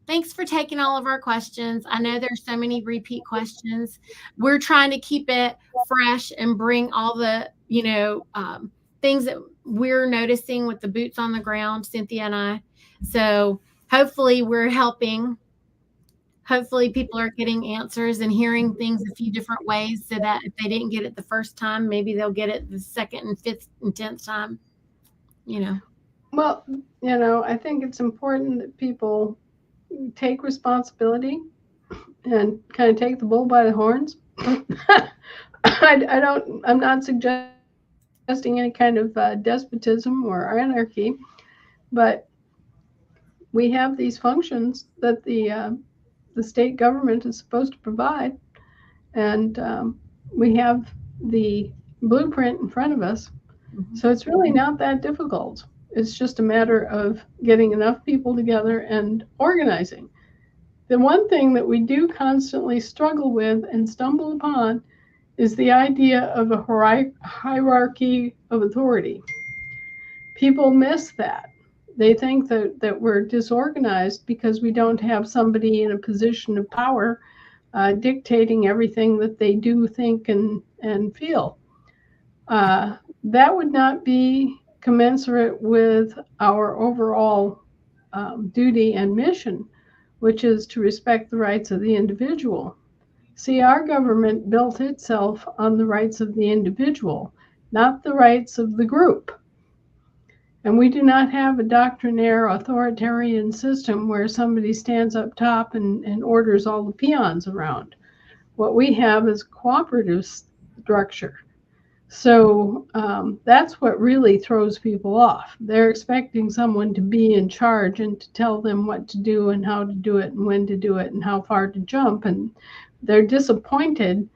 Thanks for taking all of our questions. I know there's so many repeat questions. We're trying to keep it fresh and bring all the, things that we're noticing with the boots on the ground, Cynthia and I. So hopefully we're helping. Hopefully people are getting answers and hearing things a few different ways so that if they didn't get it the first time, maybe they'll get it the second and fifth and 10th time, Well, I think it's important that people take responsibility and kind of take the bull by the horns. I'm not suggesting any kind of despotism or anarchy, but we have these functions that the state government is supposed to provide, and we have the blueprint in front of us. Mm-hmm. So it's really not that difficult. It's just a matter of getting enough people together and organizing. The one thing that we do constantly struggle with and stumble upon is the idea of a hierarchy of authority. People miss that. They think that we're disorganized because we don't have somebody in a position of power dictating everything that they do, think, and feel. That would not be commensurate with our overall duty and mission, which is to respect the rights of the individual. See, our government built itself on the rights of the individual, not the rights of the group. And we do not have a doctrinaire authoritarian system where somebody stands up top and orders all the peons around. What we have is cooperative structure. So that's what really throws people off. They're expecting someone to be in charge and to tell them what to do and how to do it and when to do it and how far to jump. And they're disappointed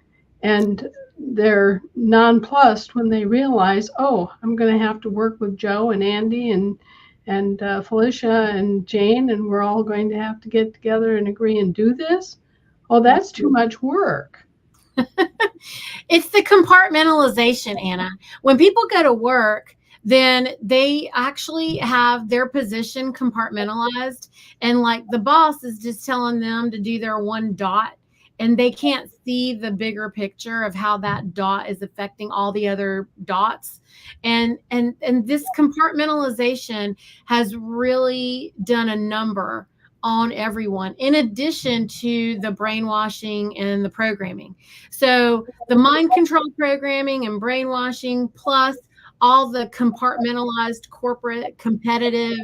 and they're nonplussed when they realize, oh, I'm going to have to work with Joe and Andy and Felicia and Jane, and we're all going to have to get together and agree and do this. Oh, that's too much work. It's the compartmentalization, Anna. When people go to work, then they actually have their position compartmentalized, and like the boss is just telling them to do their one dot, and they can't see the bigger picture of how that dot is affecting all the other dots. And this compartmentalization has really done a number on everyone, in addition to the brainwashing and the programming. So the mind control programming and brainwashing, plus all the compartmentalized corporate competitive,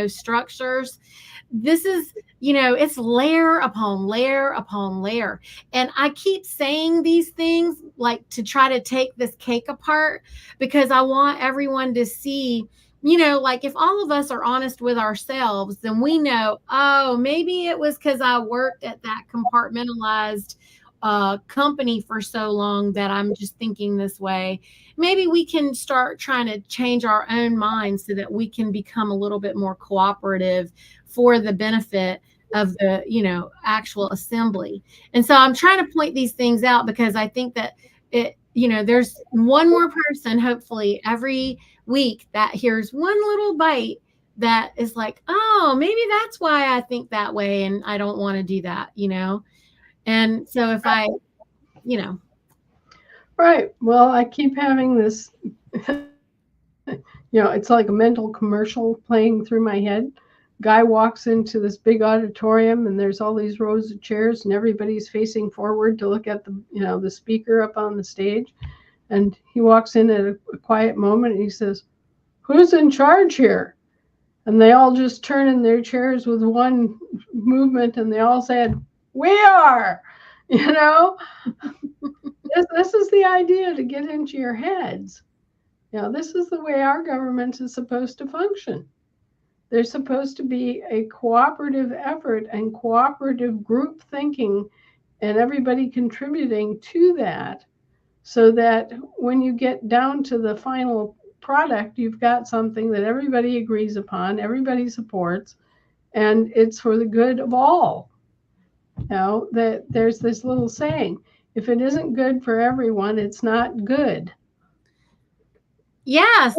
structures. This is, it's layer upon layer upon layer. And I keep saying these things like to try to take this cake apart because I want everyone to see, like if all of us are honest with ourselves, then we know, oh, maybe it was because I worked at that compartmentalized company for so long that I'm just thinking this way. Maybe we can start trying to change our own minds so that we can become a little bit more cooperative for the benefit of the, actual assembly. And so I'm trying to point these things out because I think that there's one more person, hopefully, every week that hears one little bite that is like, oh, maybe that's why I think that way and I don't want to do that. And so if I, you know, Right. Well, I keep having this, it's like a mental commercial playing through my head. Guy walks into this big auditorium and there's all these rows of chairs and everybody's facing forward to look at the speaker up on the stage. And he walks in at a quiet moment and he says, "Who's in charge here?" And they all just turn in their chairs with one movement and they all said, "We are." You know, this is the idea to get into your heads. This is the way our government is supposed to function. There's supposed to be a cooperative effort and cooperative group thinking and everybody contributing to that so that when you get down to the final product, you've got something that everybody agrees upon, everybody supports, and it's for the good of all. That there's this little saying, if it isn't good for everyone, it's not good. yes.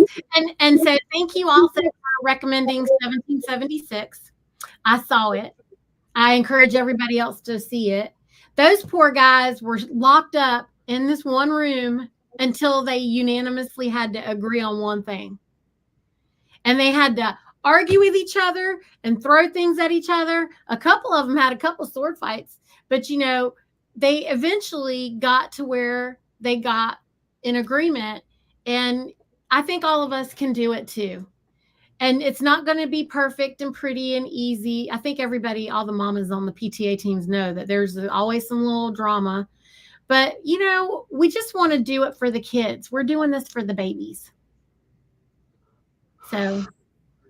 And so thank you also for recommending 1776. I saw it. I encourage everybody else to see it. Those poor guys were locked up in this one room until they unanimously had to agree on one thing. And they had to argue with each other and throw things at each other. A couple of them had a couple sword fights, but they eventually got to where they got in agreement. And I think all of us can do it too. And it's not going to be perfect and pretty and easy. I think everybody, all the mamas on the PTA teams know that there's always some little drama. But, we just want to do it for the kids. We're doing this for the babies. So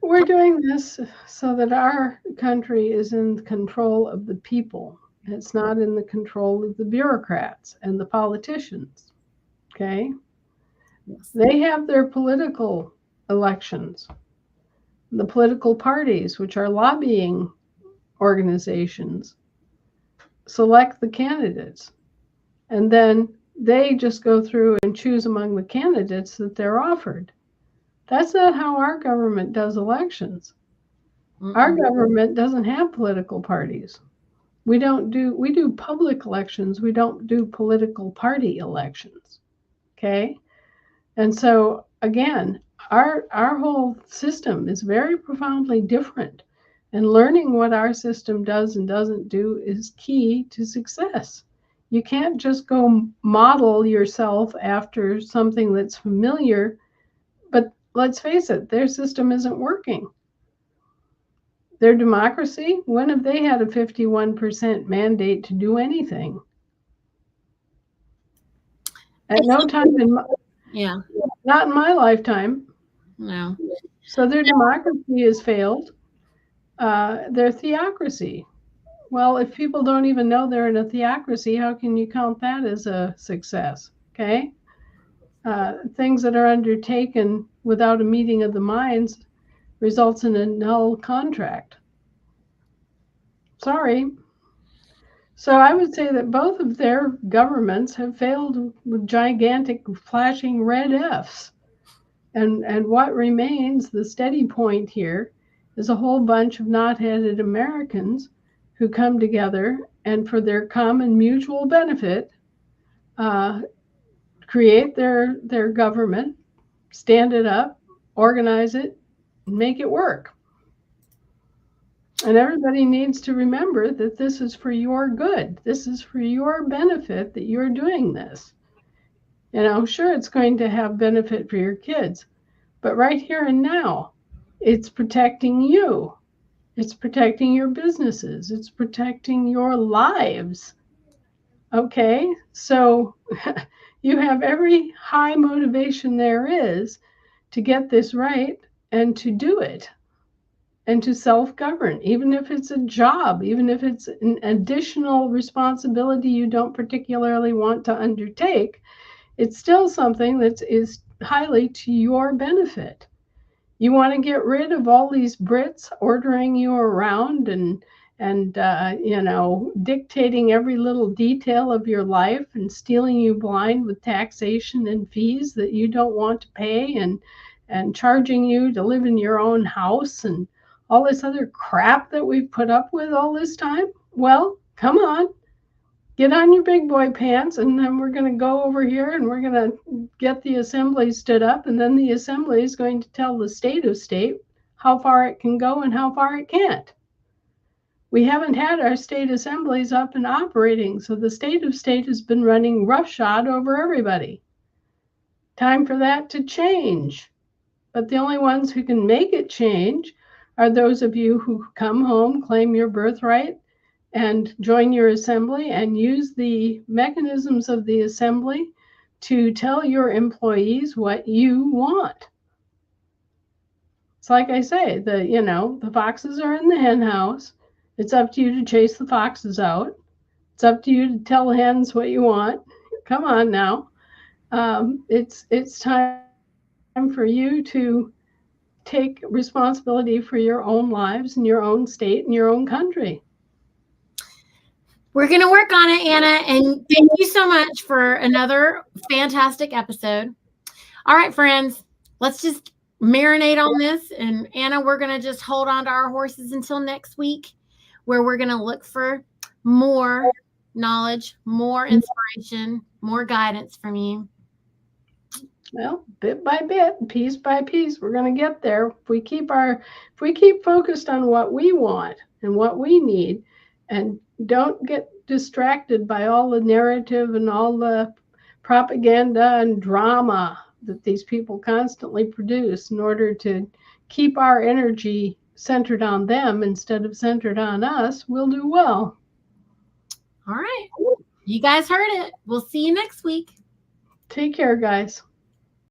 we're doing this so that our country is in control of the people. It's not in the control of the bureaucrats and the politicians. Okay? Yes. They have their political elections. The political parties, which are lobbying organizations, select the candidates. And then they just go through and choose among the candidates that they're offered. That's not how our government does elections. Our government doesn't have political parties. We do public elections. We don't do political party elections. Okay? And so again, our whole system is very profoundly different. And learning what our system does and doesn't do is key to success. You can't just go model yourself after something that's familiar, but let's face it, their system isn't working. Their democracy, when have they had a 51% mandate to do anything? At no time not in my lifetime. No. So their democracy has failed. Their theocracy. Well, if people don't even know they're in a theocracy, how can you count that as a success? Okay? Things that are undertaken without a meeting of the minds results in a null contract. Sorry. So I would say that both of their governments have failed with gigantic flashing red Fs. And what remains, the steady point here, is a whole bunch of knot-headed Americans who come together and for their common mutual benefit, create their government, stand it up, organize it, and make it work. And everybody needs to remember that this is for your good. This is for your benefit that you're doing this. Sure, it's going to have benefit for your kids, but right here and now, it's protecting you. It's protecting your businesses. It's protecting your lives. Okay, so you have every high motivation there is to get this right and to do it and to self-govern, even if it's a job, even if it's an additional responsibility you don't particularly want to undertake, it's still something that is highly to your benefit. You want to get rid of all these Brits ordering you around and dictating every little detail of your life and stealing you blind with taxation and fees that you don't want to pay, and charging you to live in your own house and all this other crap that we've put up with all this time. Well, come on, get on your big boy pants, and then we're going to go over here and we're going to get the assembly stood up, and then the assembly is going to tell the state of state how far it can go and how far it can't. We haven't had our state assemblies up and operating, so the state of state has been running roughshod over everybody. Time for that to change. But the only ones who can make it change are those of you who come home, claim your birthright, and join your assembly and use the mechanisms of the assembly to tell your employees what you want. It's like I say, the foxes are in the hen house. It's up to you to chase the foxes out. It's up to you to tell the hens what you want. Come on now. It's time for you to take responsibility for your own lives and your own state and your own country. We're going to work on it, Anna. And thank you so much for another fantastic episode. All right, friends, let's just marinate on this. And Anna, we're going to just hold on to our horses until next week, where we're going to look for more knowledge, more inspiration, more guidance from you. Well, bit by bit, piece by piece, we're going to get there. If we keep focused on what we want and what we need, and don't get distracted by all the narrative and all the propaganda and drama that these people constantly produce in order to keep our energy centered on them instead of centered on us, we'll do well. All right. You guys heard it. We'll see you next week. Take care, guys.